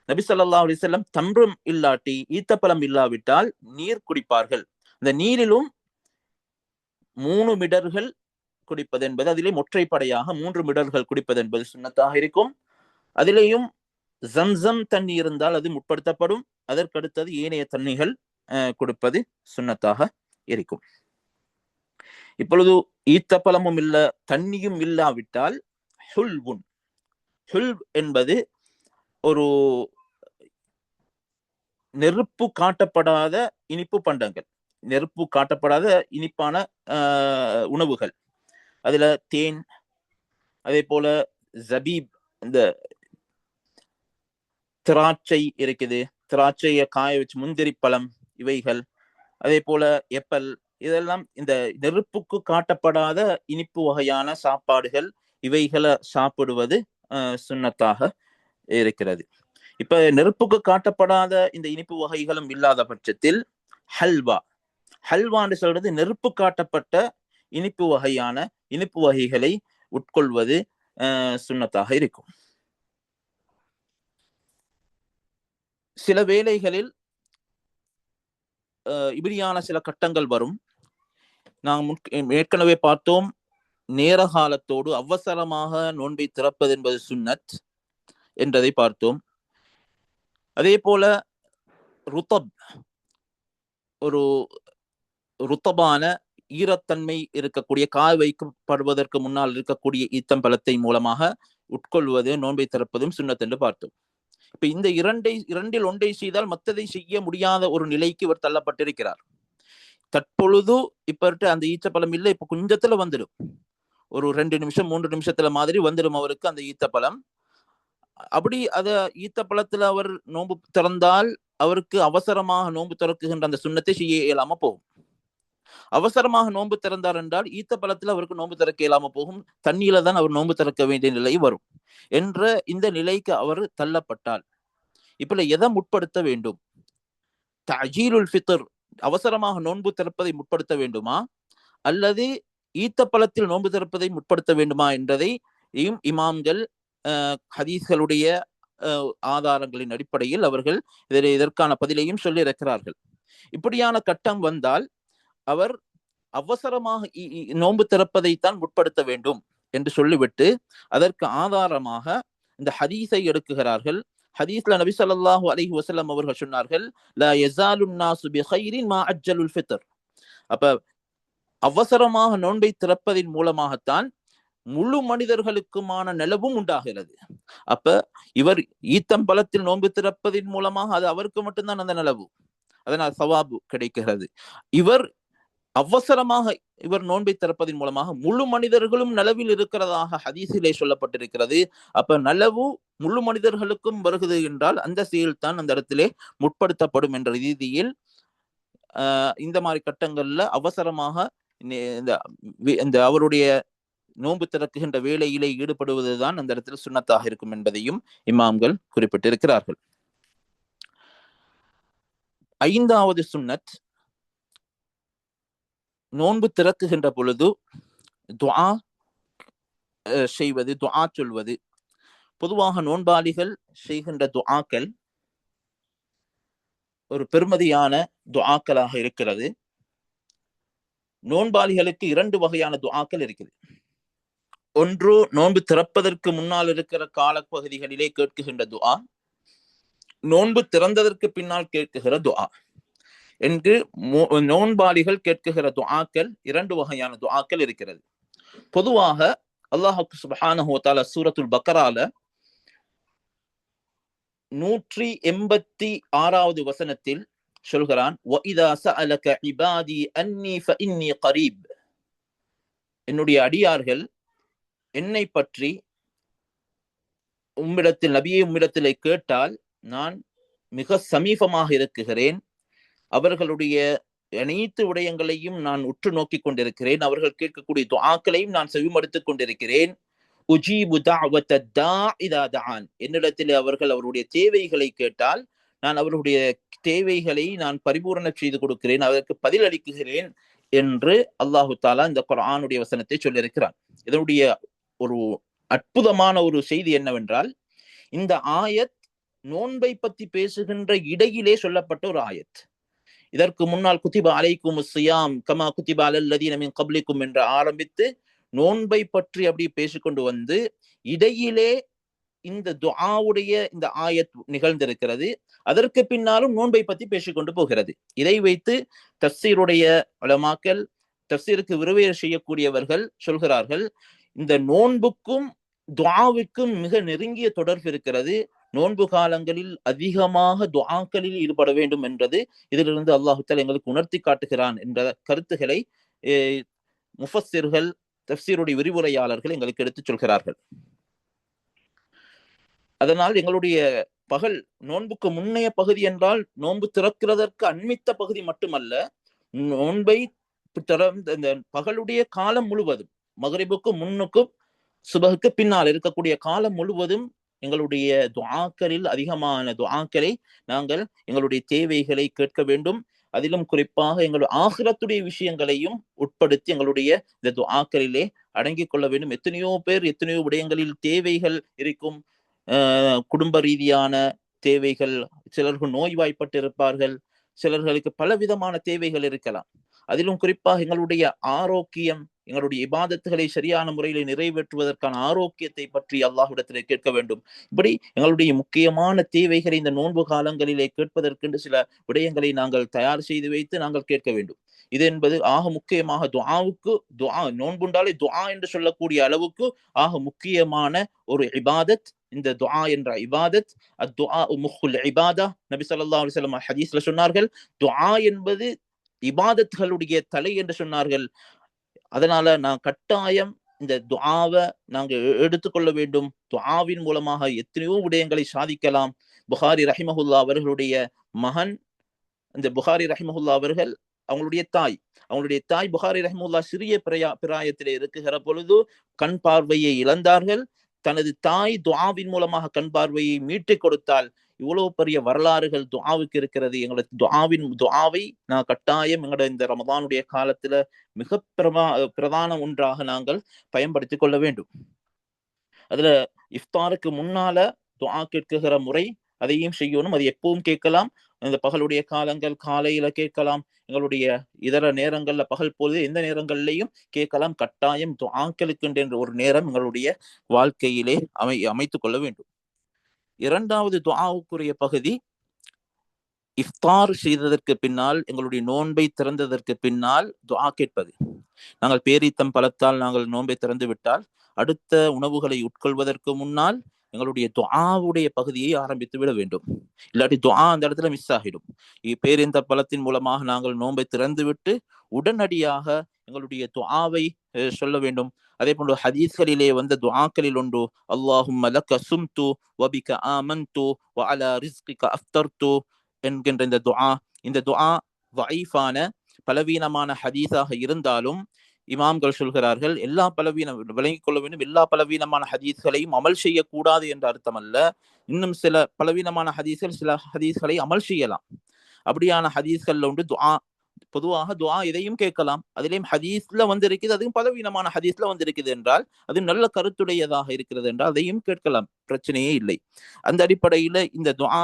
நபி ஸல்லல்லாஹு அலைஹி வஸல்லம் தம்ரும் இல்லாட்டி ஈத்தப்பழம் இல்லாவிட்டால் நீர் குடிப்பார்கள். அந்த நீரிலும் 3 மிடர்கள் குடிப்பது என்பது, அதிலே ஒற்றைப்படையாக 3 மிடர்கள் குடிப்பது என்பது சுன்னத்தாக இருக்கும். அதிலேயும் ஜம்சம் தண்ணி இருந்தால் அது முற்படுத்தப்படும். அதற்கடுத்தது ஏனைய தண்ணிகள் கொடுப்பது சுன்னத்தாக இருக்கும். இப்பொழுது ஈத்தப்பழமும் இல்ல, தண்ணியும் இல்லாவிட்டால் ஹுல்வுன். ஹுல்வ் என்பது ஒரு நெருப்பு காட்டப்படாத இனிப்பு பண்டங்கள், நெருப்பு காட்டப்படாத இனிப்பான உணவுகள். அதுல தேன், அதே போல ஜபீப், இந்த திராட்சை இருக்குது, திராட்சையை காய வச்சு முந்திரி பழம், இவைகள், அதே போல எப்பல், இதெல்லாம் இந்த நெருப்புக்கு காட்டப்படாத இனிப்பு வகையான சாப்பாடுகள். இவைகளை சாப்பிடுவது சுன்னத்தாக இருக்கிறது. இப்ப நெருப்புக்கு காட்டப்படாத இந்த இனிப்பு வகைகளும் இல்லாத பட்சத்தில் ஹல்வான்னு சொல்றது நெருப்பு காட்டப்பட்ட இனிப்பு வகைகளை உட்கொள்வது சுன்னத்தாக இருக்கும். சில வேளைகளில் இப்படியான சில கட்டங்கள் வரும். நாம் ஏற்கனவே பார்த்தோம், நேர காலத்தோடு அவசரமாக நோன்பை திறப்பது என்பது சுன்னத் என்றதை பார்த்தோம். அதே போல ஒரு ருத்தபான ஈரத்தன்மை இருக்கக்கூடிய காய வைக்கப்படுவதற்கு முன்னால் இருக்கக்கூடிய ஈத்தம்பழத்தை மூலமாக உட்கொள்வது நோன்பை திறப்பதும் சுன்னத் என்று பார்த்தோம். இப்ப இந்த இரண்டில் ஒன்றை செய்தால் மற்றதை செய்ய முடியாத ஒரு நிலைக்கு இவர் தள்ளப்பட்டிருக்கிறார். தற்பொழுது இப்ப அந்த ஈச்சப்பழம் இல்லை, இப்ப கொஞ்சத்துல வந்துடும், ஒரு 2 நிமிஷம் 3 நிமிஷத்துல மாதிரி வந்துடும் அவருக்கு அந்த ஈத்தப்பழம். அப்படி அத ஈத்தப்பழத்துல அவர் நோன்பு திறந்தால் அவருக்கு அவசரமாக நோன்பு திறக்குகின்ற அந்த சுன்னத்தை செய்ய இயலாம போகும். அவசரமாக நோன்பு திறந்தார் என்றால் ஈத்தப்பழத்துல அவருக்கு நோன்பு திறக்க இயலாம போகும், தண்ணியில தான் அவர் நோன்பு திறக்க வேண்டிய நிலை வரும் என்ற இந்த நிலைக்கு அவர் தள்ளப்பட்டால் இப்ப எதை முற்படுத்த வேண்டும்? தஅஜீலுல் ஃபித்ர், அவசரமாக நோன்பு திறப்பதை முற்படுத்த வேண்டுமா அல்லது ஈத்தப்பழத்தில் நோன்பு திறப்பதை முற்படுத்த வேண்டுமா என்றதை இமாம்கள் ஹதீஸ்களுடைய ஆதாரங்களின் அடிப்படையில் அவர்கள் இதற்கான பதிலையும் சொல்லி இருக்கிறார்கள். இப்படியான கட்டம் வந்தால் அவர் அவசரமாக நோன்பு திறப்பதைத்தான் முற்படுத்த வேண்டும் என்று சொல்லிவிட்டு அதற்கு ஆதாரமாக இந்த ஹதீஸை எடுக்குகிறார்கள். ஹதீஸ்ல நபி ஸல்லல்லாஹு அலைஹி வஸல்லம் அவர்கள் சொன்னார்கள், லா யஸாலுன் நாஸு பிகைரின் மா அஜ்ஜலுல் ஃபித்ர். அப்ப அவசரமாக நோன்பை திறப்பதின் மூலமாகத்தான் முழு மனிதர்களுக்குமான நிலவும் உண்டாகிறது. அப்ப இவர் ஈத்தம்பலத்தில் நோன்பு திறப்பதின் மூலமாக அது அவருக்கு மட்டும்தான் அந்த நிலவு, அதனால் சவாபு கிடைக்கிறது. இவர் அவசரமாக இவர் நோன்பை திறப்பதன் மூலமாக முழு மனிதர்களும் நலவில் இருக்கிறதாக ஹதீஸிலே சொல்லப்பட்டிருக்கிறது. அப்ப நலவு முழு மனிதர்களுக்கும் வருகிறது என்றால் அந்த செயல் தான் அந்த இடத்திலே முற்படுத்தப்படும் என்ற ரீதியில் இந்த மாதிரி கட்டங்கள்ல அவசரமாக இந்த அவருடைய நோன்பு திறக்குகின்ற வேலையிலே ஈடுபடுவதுதான் அந்த இடத்தில் சுன்னத்தாக இருக்கும் என்பதையும் இமாம்கள் குறிப்பிட்டிருக்கிறார்கள். 5வது சுன்னத், நோன்பு திறக்குகின்ற பொழுது துஆ செய்வது, துஆ சொல்வது. பொதுவாக நோன்பாளிகள் செய்கின்ற துஆக்கள் ஒரு பெருமதியான துஆக்களாக இருக்கிறது. நோன்பாளிகளுக்கு 2 வகையான துஆக்கள் இருக்குது. ஒன்று, நோன்பு திறப்பதற்கு முன்னால் இருக்கிற காலப்பகுதிகளிலே கேட்குகின்ற துஆ, நோன்பு திறந்ததற்கு பின்னால் கேட்குகிற துஆ என்று நோன்பாளிகள் கேட்குகிற துஆக்கள் 2 வகையான துஆக்கள் இருக்கிறது. பொதுவாக அல்லாஹ் சுப்ஹானஹு வ தஆலா சூரத்துல் பக்ரால 186வது வசனத்தில் சொல்கிறான், வஇதா சஅலக இபாதி அன்னி ஃபஇன்னி கரீப். என்னுடைய அடியார்கள் என்னை பற்றி உம்மிடத்தில், நபியே உம்மிடத்திலே கேட்டால் நான் மிக சமீபமாக இருக்குகிறேன், அவர்களுடைய அனைத்து விடயங்களையும் நான் உற்று நோக்கி கொண்டிருக்கிறேன், அவர்கள் கேட்கக்கூடிய துஆக்களையும் நான் செவிமடுத்துக் கொண்டிருக்கிறேன். உஜீபு தஅவத தாஇ இதா தஆன். என்னிடத்தில் அவர்கள் அவருடைய தேவைகளை கேட்டால் நான் அவருடைய தேவைகளை நான் பரிபூரண செய்து கொடுக்கிறேன், அதற்கு பதில் அளிக்குகிறேன் என்று அல்லாஹு தஆலா இந்த குர்ஆனுடைய வசனத்தை சொல்லியிருக்கிறான். இதனுடைய ஒரு அற்புதமான ஒரு செய்தி என்னவென்றால், இந்த ஆயத் நோன்பை பற்றி பேசுகின்ற இடையிலே சொல்லப்பட்ட ஒரு ஆயத். இதற்கு முன்னால் குத்திப அலைக்குமுஸ் ஸியாம் கமா குத்திப அலல்லதீன மின் கப்லிக்கும் என்று ஆரம்பித்து நோன்பை பற்றி அப்படி பேசிக்கொண்டு வந்து இடையிலே இந்த துஆவுடைய இந்த ஆயத் நிகழ்ந்திருக்கிறது. அதற்கு பின்னாலும் நோன்பை பற்றி பேசிக்கொண்டு போகிறது. இதை வைத்து தஃசீருடைய உலமாக்கள், தஃசீருக்கு விரிவுரை செய்யக்கூடியவர்கள் சொல்கிறார்கள், இந்த நோன்புக்கும் துஆவுக்கும் மிக நெருங்கிய தொடர்பு இருக்கிறது. நோன்பு காலங்களில் அதிகமாக துஆக்களில் ஈடுபட வேண்டும் என்றது இதிலிருந்து அல்லாஹ் தஆலா எங்களுக்கு உணர்த்தி காட்டுகிறான் என்ற கருத்துக்களை முஃபஸ்ஸிர்கள், தஃசீருடைய விரிவுரையாளர்கள் எங்களுக்கு எடுத்துச் சொல்கிறார்கள். அதனால் எங்களுடைய பகல் நோன்புக்கு முன்னைய பகுதி என்றால் நோன்பு திறக்கிறதற்கு அண்மித்த பகுதி மட்டுமல்ல, நோன்பை திறந்த இந்த பகலுடைய காலம் முழுவதும், மக்ரிபுக்கும் முன்னுக்கும் சுபஹுக்கு பின்னால் இருக்கக்கூடிய காலம் முழுவதும் எங்களுடைய துஆக்களில் அதிகமான துஆக்களை நாங்கள் எங்களுடைய தேவைகளை கேட்க வேண்டும். அதிலும் குறிப்பாக எங்களுடைய ஆகிரத்துடைய விஷயங்களையும் உட்படுத்தி எங்களுடைய இந்த துஆக்களிலே அடங்கிக் கொள்ள வேண்டும். எத்தனையோ பேர் எத்தனையோ விடயங்களில் தேவைகள் இருக்கும், குடும்ப ரீதியான தேவைகள், சிலர்கள் நோய்வாய்ப்பட்டு இருப்பார்கள், சிலர்களுக்கு பலவிதமான தேவைகள் இருக்கலாம். அதிலும் குறிப்பாக எங்களுடைய ஆரோக்கியம், எங்களுடைய இபாதத்துகளை சரியான முறையில் நிறைவேற்றுவதற்கான ஆரோக்கியத்தை பற்றி அல்லாஹ்விடத்திலே கேட்க வேண்டும். இப்படி எங்களுடைய முக்கியமான தேவைகளை இந்த நோன்பு காலங்களிலே கேட்பதற்கென்று சில விடயங்களை நாங்கள் தயார் செய்து வைத்து நாங்கள் கேட்க வேண்டும். இது என்பது ஆக முக்கியமாக துஆவுக்கு, துஆ நோன்புண்டாலே துஆ என்று சொல்லக்கூடிய அளவுக்கு ஆக முக்கியமான ஒரு இபாதத் இந்த துஆ என்ற இபாதத். அத்துஆ முஹுல் இபாதா. நபி ஸல்லல்லாஹு அலைஹி வஸல்லம் ஹதீஸ்ல சொன்னார்கள், துஆ என்பது இபாதத்துகளுடைய தலை என்று சொன்னார்கள். அதனால நான் கட்டாயம் இந்த துஆவை நாங்க எடுத்துக்கொள்ள வேண்டும். துஆவின் மூலமாக எத்தனையோ விடயங்களை சாதிக்கலாம். புகாரி ரஹிமஹுல்லா அவர்களுடைய மகன், இந்த புகாரி ரஹிமஹுல்லா அவர்கள் அவங்களுடைய தாய் புகாரி ரஹிமஹுல்லா சிறிய பிராயத்திலே இருக்குகிற பொழுது கண் பார்வையை இழந்தார்கள். தனது தாய் துஆவின் மூலமாக கண் பார்வையை மீட்டுக் கொடுத்தால் இவ்வளவு பெரிய வரலாறுகள் துஆவுக்கு இருக்கிறது. எங்களுக்கு துஆவை நான் கட்டாயம் எங்களோட இந்த ரமதானுடைய காலத்துல மிக பிரதான ஒன்றாக நாங்கள் பயன்படுத்திக் கொள்ள வேண்டும். அதுல இஃப்தாருக்கு முன்னால துஆ கேட்குகிற முறை அதையும் செய்யணும். அது எப்பவும் கேட்கலாம். இந்த பகலுடைய காலங்கள் காலையில கேட்கலாம், எங்களுடைய இதர நேரங்கள்ல பகல் பொழுது எந்த நேரங்கள்லையும் கேட்கலாம். கட்டாயம் துஆக்களுக்கு என்ற ஒரு நேரம் எங்களுடைய வாழ்க்கையிலே அமைத்துக் கொள்ள வேண்டும். இரண்டாவது துஆவுக்குரிய பகுதி இஃப்தார் செய்ததற்கு பின்னால், எங்களுடைய நோன்பை திறந்ததற்கு பின்னால் துஆ கேட்பது. நாங்கள் பேரீத்தம் பழத்தால் நாங்கள் நோன்பை திறந்து விட்டால் அடுத்த உணவுகளை உட்கொள்வதற்கு முன்னால் எங்களுடைய துஆவுடைய பகுதியை ஆரம்பித்து விட வேண்டும். இல்லாட்டி துஆ அந்த இடத்துல மிஸ் ஆகிடும். பேரிந்த பழத்தின் மூலமாக நாங்கள் நோன்பை திறந்து விட்டு உடனடியாக எங்களுடைய துஆவை சொல்ல வேண்டும். அதே போன்று ஹதீஸ்களிலே வந்த துஆக்களில் ஒன்று, அல்லாஹும்ம லக்க சும்து வபிக ஆமன்து வ அலா ரிஸ்கிக அஃப்தர்து என்கின்ற இந்த துஆ. இந்த துஆ வஈஃபான பலவீனமான ஹதீஸாக இருந்தாலும் இமாம்கள் சொல்கிறார்கள், எல்லா விளங்கிக் கொள்ள வேண்டும், எல்லா பலவீனமான ஹதீஸ்களையும் அமல் செய்யக்கூடாது என்ற அர்த்தம் அல்ல. இன்னும் சில பலவீனமான ஹதீஸ்கள் சில ஹதீஸ்களை அமல் செய்யலாம். அப்படியான ஹதீஸ்கள்ல உண்டு துஆ. பொதுவாக துஆ இதையும் கேட்கலாம். அதிலேயும் ஹதீஸ்ல வந்திருக்குது, அதுவும் பலவீனமான ஹதீஸ்ல வந்திருக்குது என்றால், அது நல்ல கருத்துடையதாக இருக்கிறது என்றால் அதையும் கேட்கலாம், பிரச்சனையே இல்லை. அந்த அடிப்படையில இந்த துஆ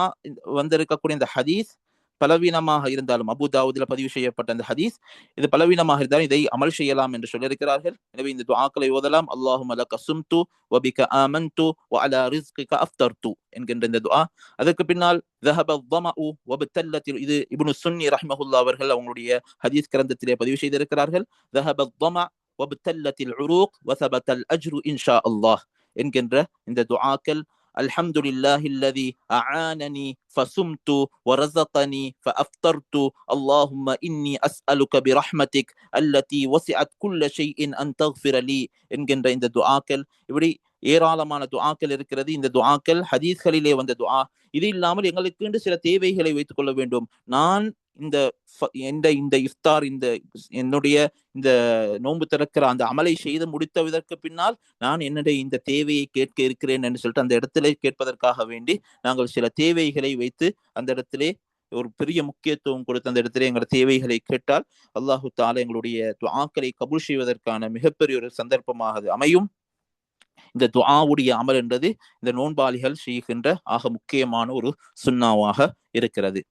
வந்திருக்கக்கூடிய இந்த ஹதீஸ் பலவீனமாக இருந்தாலும், அபு தாவூதுல பதிவு செய்யப்பட்ட அந்த ஹதீஸ் இது பலவீனமாக இருந்தாலும் இதை அமல் செய்யலாம் என்று சொல்லியிருக்கிறார்கள். எனவே இந்த துஆக்களை ஓதலாம். அல்லாஹும்ம லக்க சும்து வபிக ஆமன்து வ அலா ரிஸ்கிக அஃப்தர்து என்கின்ற இந்த துஆ. அதற்கு பின்னால் ذهب الظمأ وابتلت, இது இப்னு சுன்னி ரஹ்மஹுல்லாஹ் அவர்கள் அவங்களுடைய ஹதீஸ் கிரந்தத்திலே பதிவு செய்திருக்கிறார்கள். ذهب الظمأ وابتلت العروق وثبت الأجر إن شاء الله என்கின்ற இந்த துஆக்கள், அல்ஹம்துலில்லாஹி அல்லதி அஆனனி ஃபசும்து வரஸகனி ஃபஅஃப்தர்து அல்லாஹும்ம இன்னி அஸ்அலுக பிரஹ்மதிக் அல்லதி வஸிஅத் குல்ல ஷைஇன் அன் தக்ஃபிர லி என்கின்ற இந்த துஆக்கள். இப்படி ஏராளமான துஆக்கள் இருக்கிறது. இந்த துஆக்கள் ஹதீஸ்களிலே வந்த துஆ. இது இல்லாமல் எங்களுக்கு சில தேவைகளை வைத்துக் கொள்ள வேண்டும். நான் இந்த இஃப்தார், என்னுடைய இந்த நோன்பு திறக்கிற அந்த அமலை செய்து முடித்ததற்கு பின்னால் நான் என்னுடைய இந்த தேவையை கேட்க இருக்கிறேன் என்று சொல்லிட்டு அந்த இடத்திலே கேட்பதற்காக வேண்டி நாங்கள் சில தேவைகளை வைத்து அந்த இடத்திலே ஒரு பெரிய முக்கியத்துவம் கொடுத்து அந்த இடத்திலே எங்கள் தேவைகளை கேட்டால் அல்லாஹு தஆலா எங்களுடைய துஆக்களை கபூல் செய்வதற்கான மிகப்பெரிய ஒரு சந்தர்ப்பமாக அது அமையும். இந்த துஆவுடைய அமல் என்றது இந்த நோன்பாளிகள் செய்கின்ற ஆக முக்கியமான ஒரு சுன்னாவாக இருக்கிறது.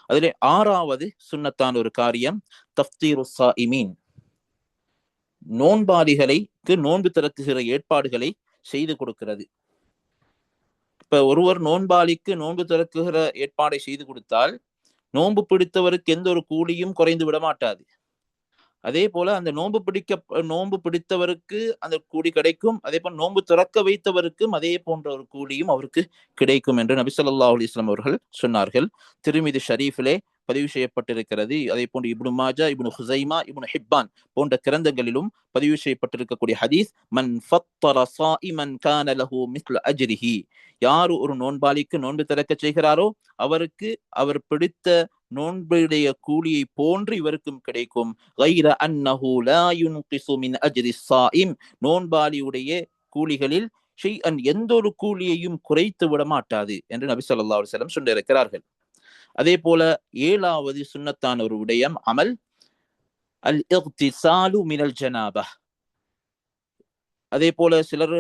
அதிலே ஆறாவது சுன்னத்தான ஒரு காரியம் தஃப்தீரு ஸாயிமீன், நோன்பாளிகளுக்கு நோன்பு திறக்குகிற ஏற்பாடுகளை செய்து கொடுக்கிறது. இப்ப ஒருவர் நோன்பாளிக்கு நோன்பு திறக்குகிற ஏற்பாடை செய்து கொடுத்தால் நோன்பு பிடித்தவருக்கு எந்த ஒரு கூலியும் குறைந்து விட மாட்டாது. அதே போல அந்த நோன்பு பிடித்தவருக்கு அந்த கூலி கிடைக்கும். அதே போல நோன்பு திறக்க வைத்தவருக்கும் அதே போன்ற ஒரு கூலியும் அவருக்கு கிடைக்கும் என்று நபி ஸல்லல்லாஹு அலைஹி வஸல்லம் அவர்கள் சொன்னார்கள். திர்மிதி ஷரீஃபிலே பதிவு செய்யப்பட்டிருக்கிறது. அதே போன்று இப்னு மாஜா, இப்னு ஹுஸைமா, இப்னு ஹிப்பான் போன்ற கிரந்தங்களிலும் பதிவு செய்யப்பட்டிருக்கக்கூடிய ஹதீஸ், மன் ஃபத்தர ஸாயிமன் கான லஹு மிஸ்லு அஜ்ரிஹி, யார் ஒரு நோன்பாளிக்கு நோன்பு திறக்க செய்கிறாரோ அவருக்கு அவர் பிடித்த நோன்புடைய கூலியை போன்று இவருக்கும் கிடைக்கும். கைர அன்னஹு லா யுன்கிசு மின் அஜ்ரி ஸாயிம், நோன்பாளியுடைய கூலிகளில் ஷைஅன், எந்த ஒரு கூலியையும் குறைத்து விட மாட்டாது என்று நபி ஸல்லல்லாஹு அலைஹி வஸல்லம் சொல்லியிருக்கிறார்கள். அதே போல ஏழாவது சுன்னத்தான ஒரு விடயம் அமல் அல் இக்திசாலு மினல் ஜனாபா. அதே போல சிலர்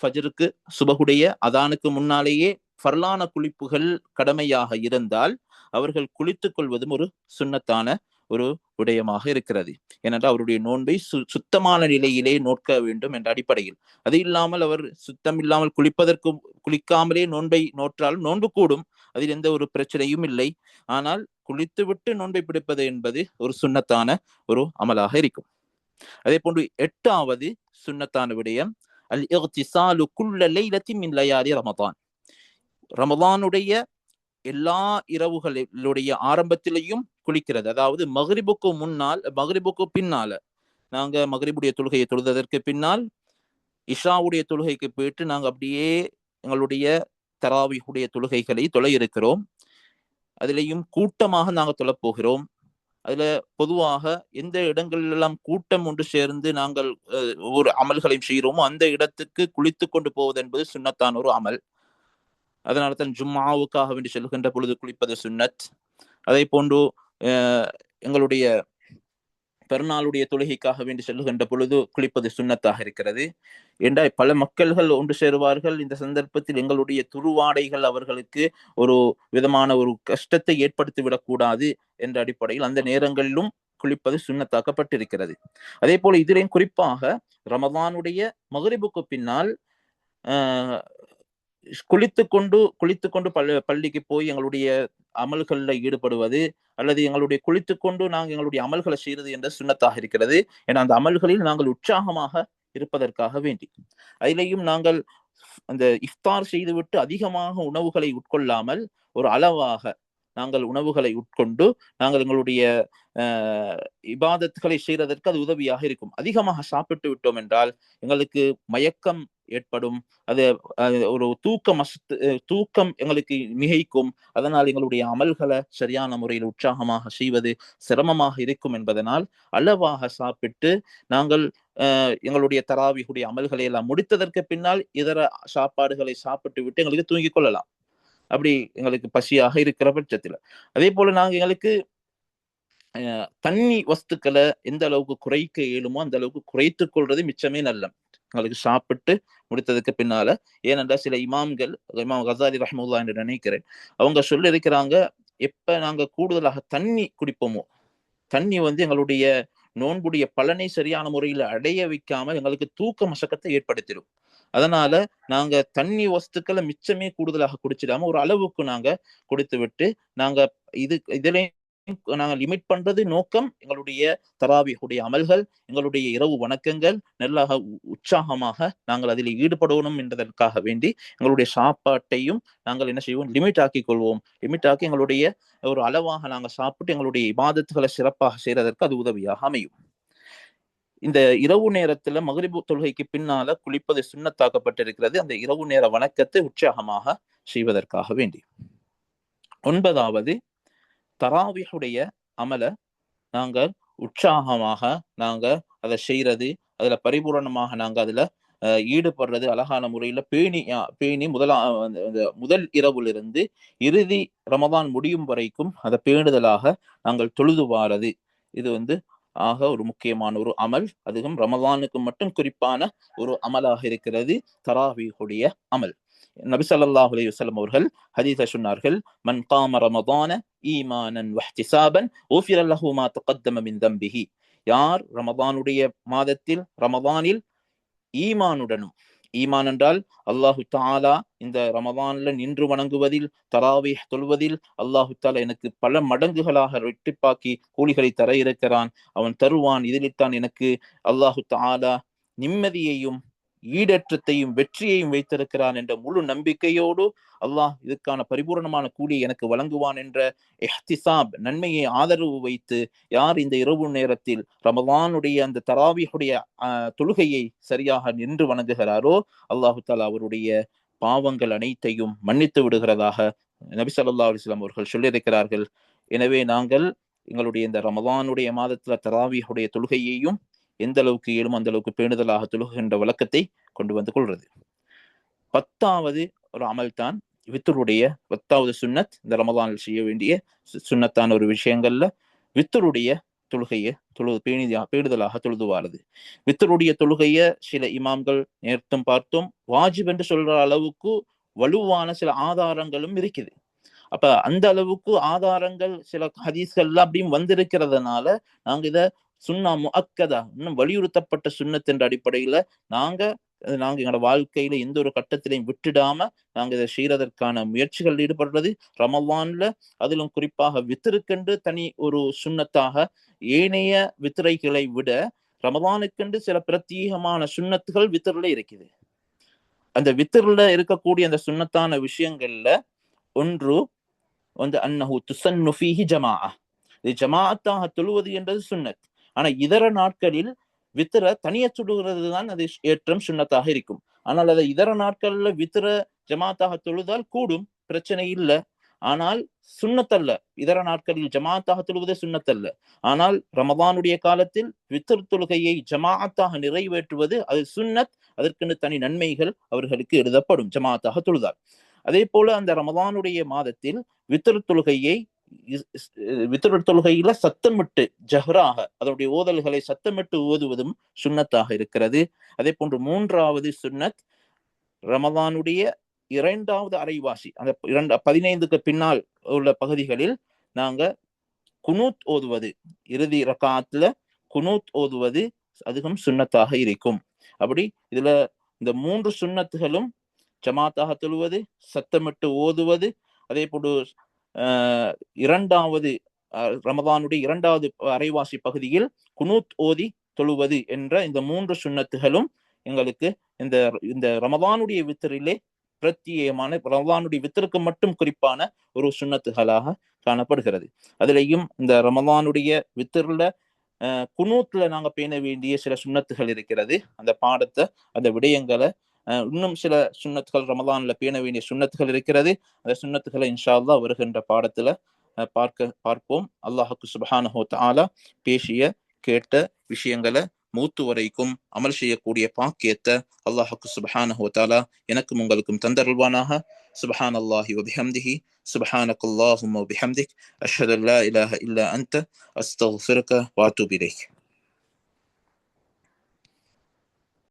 ஃபஜ்ருக்கு சுபஹுடைய அதானுக்கு முன்னாலேயே ஃபர்லான குளிப்புகள் கடமையாக இருந்தால் அவர்கள் குளித்துக் கொள்வதும் ஒரு சுன்னத்தான ஒரு விடயமாக இருக்கிறது. ஏனென்றால் அவருடைய நோன்பை சுத்தமான நிலையிலே நோக்க வேண்டும் என்ற அடிப்படையில். அது இல்லாமல் அவர் சுத்தம் இல்லாமல் குளிக்காமலே நோன்பை நோற்றாலும் நோன்பு கூடும், அதில் எந்த ஒரு பிரச்சனையும் இல்லை. ஆனால் குளித்துவிட்டு நோன்பை பிடிப்பது என்பது ஒரு சுன்னத்தான ஒரு அமலாக இருக்கும். அதே போன்று எட்டாவது சுன்னத்தான விடயம் அல் இக்திசாலு குல்ல லைலத்தின் மின் லயாலி ரமதான், ரமதானுடைய எல்லா இரவுகளுடைய ஆரம்பத்திலையும் குளிக்கிறது. அதாவது மக்ரிபுக்கு பின்னால நாங்க மக்ரிபுடைய தொழுகையை தொழுததற்கு பின்னால் இஷாவுடைய தொழுகைக்கு போயிட்டு நாங்க அப்படியே எங்களுடைய தராவிஹுடைய தொழுகைகளை தொழ இருக்கிறோம். அதிலையும் கூட்டமாக நாங்கள் தொழப்போகிறோம். அதுல பொதுவாக எந்த இடங்களெல்லாம் கூட்டம் ஒன்று சேர்ந்து நாங்கள் ஒவ்வொரு அமல்களையும் செய்கிறோமோ அந்த இடத்துக்கு குளித்து கொண்டு போவது என்பது சுன்னத்தான ஒரு அமல். அதனால தான் ஜும்மாவுக்காக வேண்டி செல்கின்ற பொழுது குளிப்பது சுன்னத். அதே போன்று எங்களுடைய பெருநாளுடைய தொழுகைக்காக வேண்டி செல்லுகின்ற பொழுது குளிப்பது சுன்னத்தாக இருக்கிறது. என்றால் பல மக்கள்கள் ஒன்று சேருவார்கள். இந்த சந்தர்ப்பத்தில் எங்களுடைய துருவாடைகள் அவர்களுக்கு ஒரு விதமான ஒரு கஷ்டத்தை ஏற்படுத்திவிடக் கூடாது என்ற அடிப்படையில் அந்த நேரங்களிலும் குளிப்பது சுன்னத்தாக்கப்பட்டிருக்கிறது. அதே போல இதிலேயும் குறிப்பாக ரமதானுடைய மகரிபுக்கு பின்னால் குளித்துக்கொண்டு பள்ளிக்கு போய் எங்களுடைய அமல்கள்ல ஈடுபடுவது அல்லது எங்களுடைய குளித்துக்கொண்டு நாங்கள் எங்களுடைய அமல்களை செய்வது என்ற சுன்னத்தாக இருக்கிறது. ஏன்னா அந்த அமல்களில் நாங்கள் உற்சாகமாக இருப்பதற்காக வேண்டி அதிலேயும் நாங்கள் அந்த இஃப்தார் செய்துவிட்டு அதிகமாக உணவுகளை உட்கொள்ளாமல் ஒரு அளவாக நாங்கள் உணவுகளை உட்கொண்டு நாங்கள் எங்களுடைய இபாதத்துகளை செய்வதற்கு அது உதவியாக இருக்கும். அதிகமாக சாப்பிட்டு விட்டோம் என்றால் எங்களுக்கு மயக்கம் ஏற்படும். அது ஒரு தூக்கம் எங்களுக்கு மிகைக்கும். அதனால் எங்களுடைய அமல்களை சரியான முறையில் உற்சாகமாக செய்வது சிரமமாக இருக்கும் என்பதனால் அளவாக சாப்பிட்டு நாங்கள் எங்களுடைய தராவிஹுடைய அமல்களை எல்லாம் முடித்ததற்கு பின்னால் இதர சாப்பாடுகளை சாப்பிட்டு விட்டு எங்களுக்கு தூங்கிக் கொள்ளலாம். அப்படி எங்களுக்கு பசியாக இருக்கிற பட்சத்துல. அதே போல நாங்க எங்களுக்கு தண்ணி வஸ்துக்களை எந்த அளவுக்கு குறைக்க இயலுமோ அந்த அளவுக்கு குறைத்துக் கொள்றது மிச்சமே நல்ல. எங்களுக்கு சாப்பிட்டு முடித்ததுக்கு பின்னால, ஏனென்றா சில இமாம்கள், இமாம் கசாலி ரஹ்மத்துல்லாஹி என்று நினைக்கிறேன், அவங்க சொல்லி இருக்கிறாங்க, எப்ப நாங்க கூடுதலாக தண்ணி குடிப்போமோ, தண்ணி எங்களுடைய நோன்புடைய பலனை சரியான முறையில் அடைய வைக்காமல் எங்களுக்கு தூக்க மசக்கத்தை ஏற்படுத்திடும். அதனால நாங்க தண்ணி வஸ்துக்களை மிச்சமே கூடுதலாக குடிச்சிடாம ஒரு அளவுக்கு நாங்க குடித்து விட்டு நாங்க இதுல நாங்கள் லிமிட் பண்றது நோக்கம் எங்களுடைய தராவிஹுடைய அமல்கள், எங்களுடைய இரவு வணக்கங்கள் நல்லாக உற்சாகமாக நாங்கள் அதில் ஈடுபடணும் என்பதற்காக வேண்டி எங்களுடைய சாப்பாட்டையும் நாங்கள் என்ன செய்வோம், லிமிட் ஆக்கி கொள்வோம். லிமிட் ஆக்கி எங்களுடைய ஒரு அளவாக நாங்கள் சாப்பிட்டு எங்களுடைய இபாதத்துகளை சிறப்பாக செய்யறதற்கு அது உதவியாக அமையும். இந்த இரவு நேரத்துல மகரிபு தொழுகைக்கு பின்னால குளிப்பது சுன்னத்தாக்கப்பட்டிருக்கிறது. அந்த இரவு நேர வணக்கத்தை உற்சாகமாக செய்வதற்காக வேண்டி. 9வது, தராவிஹுடைய அமல நாங்கள் உற்சாகமாக நாங்க அதை செய்யறது, அதுல பரிபூரணமாக நாங்க அதுல ஈடுபடுறது அழகான முறையில பேணி முதல் இரவுலிருந்து இறுதி ரமதான் முடியும் வரைக்கும் அதை பேணுதலாக நாங்கள் தொழுது வாரது. இது ஆக ஒரு முக்கியமான ஒரு அமல். அதுவும் ரமதானுக்கு மட்டும் குறிப்பான ஒரு அமலாக இருக்கிறது தராவீஹுடைய அமல். நபி ஸல்லல்லாஹு அலைஹி வஸல்லம் அவர்கள் ஹதீஸை சொன்னார்கள், மன் காம ரமதான ஈமானன் வஹ்திசாபன் ஊஃபிர லஹு மா தகத்தம மின் தம்பிஹி. யார் ரமதானுடைய மாதத்தில் ரமதானில் ஈமானுடனும், ஈமான் என்றால் அல்லாஹு தஆலா இந்த ரமதான்ல நின்று வணங்குவதில், தராவீஹ் தொழுவதில் அல்லாஹு தஆலா எனக்கு பல மடங்குகளாக ரெட்டிப்பாக்கி கூலிகளை தர இருக்கிறான், அவன் தருவான், இதில்தான் எனக்கு அல்லாஹு தஆலா நிம்மதியையும் ஈடேற்றத்தையும் வெற்றியையும் வைத்திருக்கிறான் என்ற முழு நம்பிக்கையோடு அல்லாஹ் இதுக்கான பரிபூர்ணமான கூலியை எனக்கு வழங்குவான் என்ற இஹ்திசாப், நன்மையை ஆதரவு வைத்து யார் இந்த இரவு நேரத்தில் ரமதானுடைய அந்த தராவீஹுடைய தொழுகையை சரியாக நின்று வணங்குகிறாரோ அல்லாஹு தஆலா அவருடைய பாவங்கள் அனைத்தையும் மன்னித்து விடுகிறதாக நபி ஸல்லல்லாஹு அலைஹி வஸல்லம் அவர்கள் சொல்லியிருக்கிறார்கள். எனவே நாங்கள் எங்களுடைய இந்த ரமதானுடைய மாதத்துல தராவீஹுடைய தொழுகையையும் எந்த அளவுக்கு இயலும் அந்த அளவுக்கு பேணுதலாக தொழுகின்ற வழக்கத்தை கொண்டு வந்து கொள்றது. 10வது ஒரு அமல் தான் வித்தருடைய 10வது சுன்னத். இந்த ரமதானில் செய்ய வேண்டிய சுன்னத்தான ஒரு விஷயங்கள்ல வித்தருடைய தொழுகையை பேணுதலாக தொழுதுவாரது. வித்தருடைய தொழுகைய சில இமாம்கள் நேர்த்தும் பார்த்தோம் வாஜிப் என்று சொல்ற அளவுக்கு வலுவான சில ஆதாரங்களும் இருக்குது. அப்ப அந்த அளவுக்கு ஆதாரங்கள் சில ஹதீஸ்கள்ல அப்படியும் வந்திருக்கிறதுனால நாங்க இத சுன்னா முஅக்கதா, இன்னும் வலியுறுத்தப்பட்ட சுன்னத் என்ற அடிப்படையில நாங்க எங்களோட வாழ்க்கையில எந்த ஒரு கட்டத்திலையும் விட்டுடாம நாங்க இதை செய்யறதற்கான முயற்சிகள் ஈடுபடுறது. ரமலான்ல அதிலும் குறிப்பாக வித்திருக்கென்று தனி ஒரு சுன்னத்தாக ஏனைய வித்திரைகளை விட ரமலானுக்கென்று சில பிரத்யேகமான சுன்னத்துகள் வித்திரில இருக்குது. அந்த வித்திரில இருக்கக்கூடிய அந்த சுன்னத்தான விஷயங்கள்ல ஒன்று அன்னஹு துஸன்னு ஃபீஹி ஜமாஅ, இது ஜமாஅத்தாக தொழுவது என்றது சுன்னத். ஆனா இதர நாட்களில் வித்திர தனிய தொழுகிறது தான் அது ஏற்றம் சுன்னத்தாக இருக்கும். ஆனால் அதை இதர நாட்கள்ல வித்திர ஜமாத்தாக தொழுதால் கூடும், பிரச்சனை இல்லை. ஆனால் சுன்னத்தல்ல, இதர நாட்களில் ஜமாத்தாக தொழுவதே சுன்னத்தல்ல. ஆனால் ரமதானுடைய காலத்தில் வித்திர் தொழுகையை ஜமாத்தாக நிறைவேற்றுவது அது சுன்னத். அதற்கென்று தனி நன்மைகள் அவர்களுக்கு எழுதப்படும் ஜமாத்தாக தொழுதால். அதே போல அந்த ரமதானுடைய மாதத்தில் வித்திர் தொழுகையை வித்ர் தொழுகையில சத்தமிட்டு ஜஹ்ராக அதனுடைய ஓதல்களை சத்தமிட்டு ஓதுவதும் சுன்னத்தாக இருக்கிறது. அதே போன்று 3வது சுன்னத், ரமதானுடைய 2வது அரைவாசி, அந்த 15க்கு பின்னால் உள்ள பகுதிகளில் நாங்க குனூத் ஓதுவது, இறுதி ரகாத்துல குனூத் ஓதுவது அதுவும் சுன்னத்தாக இருக்கும். அப்படி இதுல இந்த 3 சுன்னத்துகளும் ஜமாத்தாக தொழுவது, சத்தமிட்டு ஓதுவது, அதே போன்று 2வது ரமதானுடைய 2வது அரைவாசி பகுதியில் குனூத் ஓதி தொழுவது என்ற இந்த 3 சுன்னத்துகளும் எங்களுக்கு இந்த ரமதானுடைய வித்தரிலே பிரத்யேகமான, ரமதானுடைய வித்தருக்கு மட்டும் குறிப்பான ஒரு சுன்னத்துகளாக காணப்படுகிறது. அதுலேயும் இந்த ரமதானுடைய வித்தர்ல குனூத்ல நாங்க பேண வேண்டிய சில சுன்னத்துகள் இருக்கிறது. அந்த பாடத்தை, அந்த விடயங்களை, இன்னும் சில சுன்னத்துகள் ரமதான்ல பேண வேண்டிய சுன்னத்துகள் இருக்கிறது. அந்த சுன்னத்துகளை இன்ஷா அல்லாஹ் வருகின்ற பாடத்துல பார்ப்போம். அல்லாஹுக்கு சுப்ஹானஹு வ தஆலா பேசிய கேட்ட விஷயங்களை மூத்து வரைக்கும் அமல் செய்யக்கூடிய பாக்கியத்தை அல்லாஹுக்கு சுப்ஹானஹு வ தஆலா எனக்கும் உங்களுக்கும் தந்தருள்வானாக. சுப்ஹானல்லாஹி வ பிஹம்திஹி, சுப்ஹானக்கல்லாஹும்ம வ பிஹம்திக், அஷ்ஹது அல்லா இலாஹ இல்லா அன்த, அஸ்தக்ஃபிருக வ அத்தூபு இலைக்.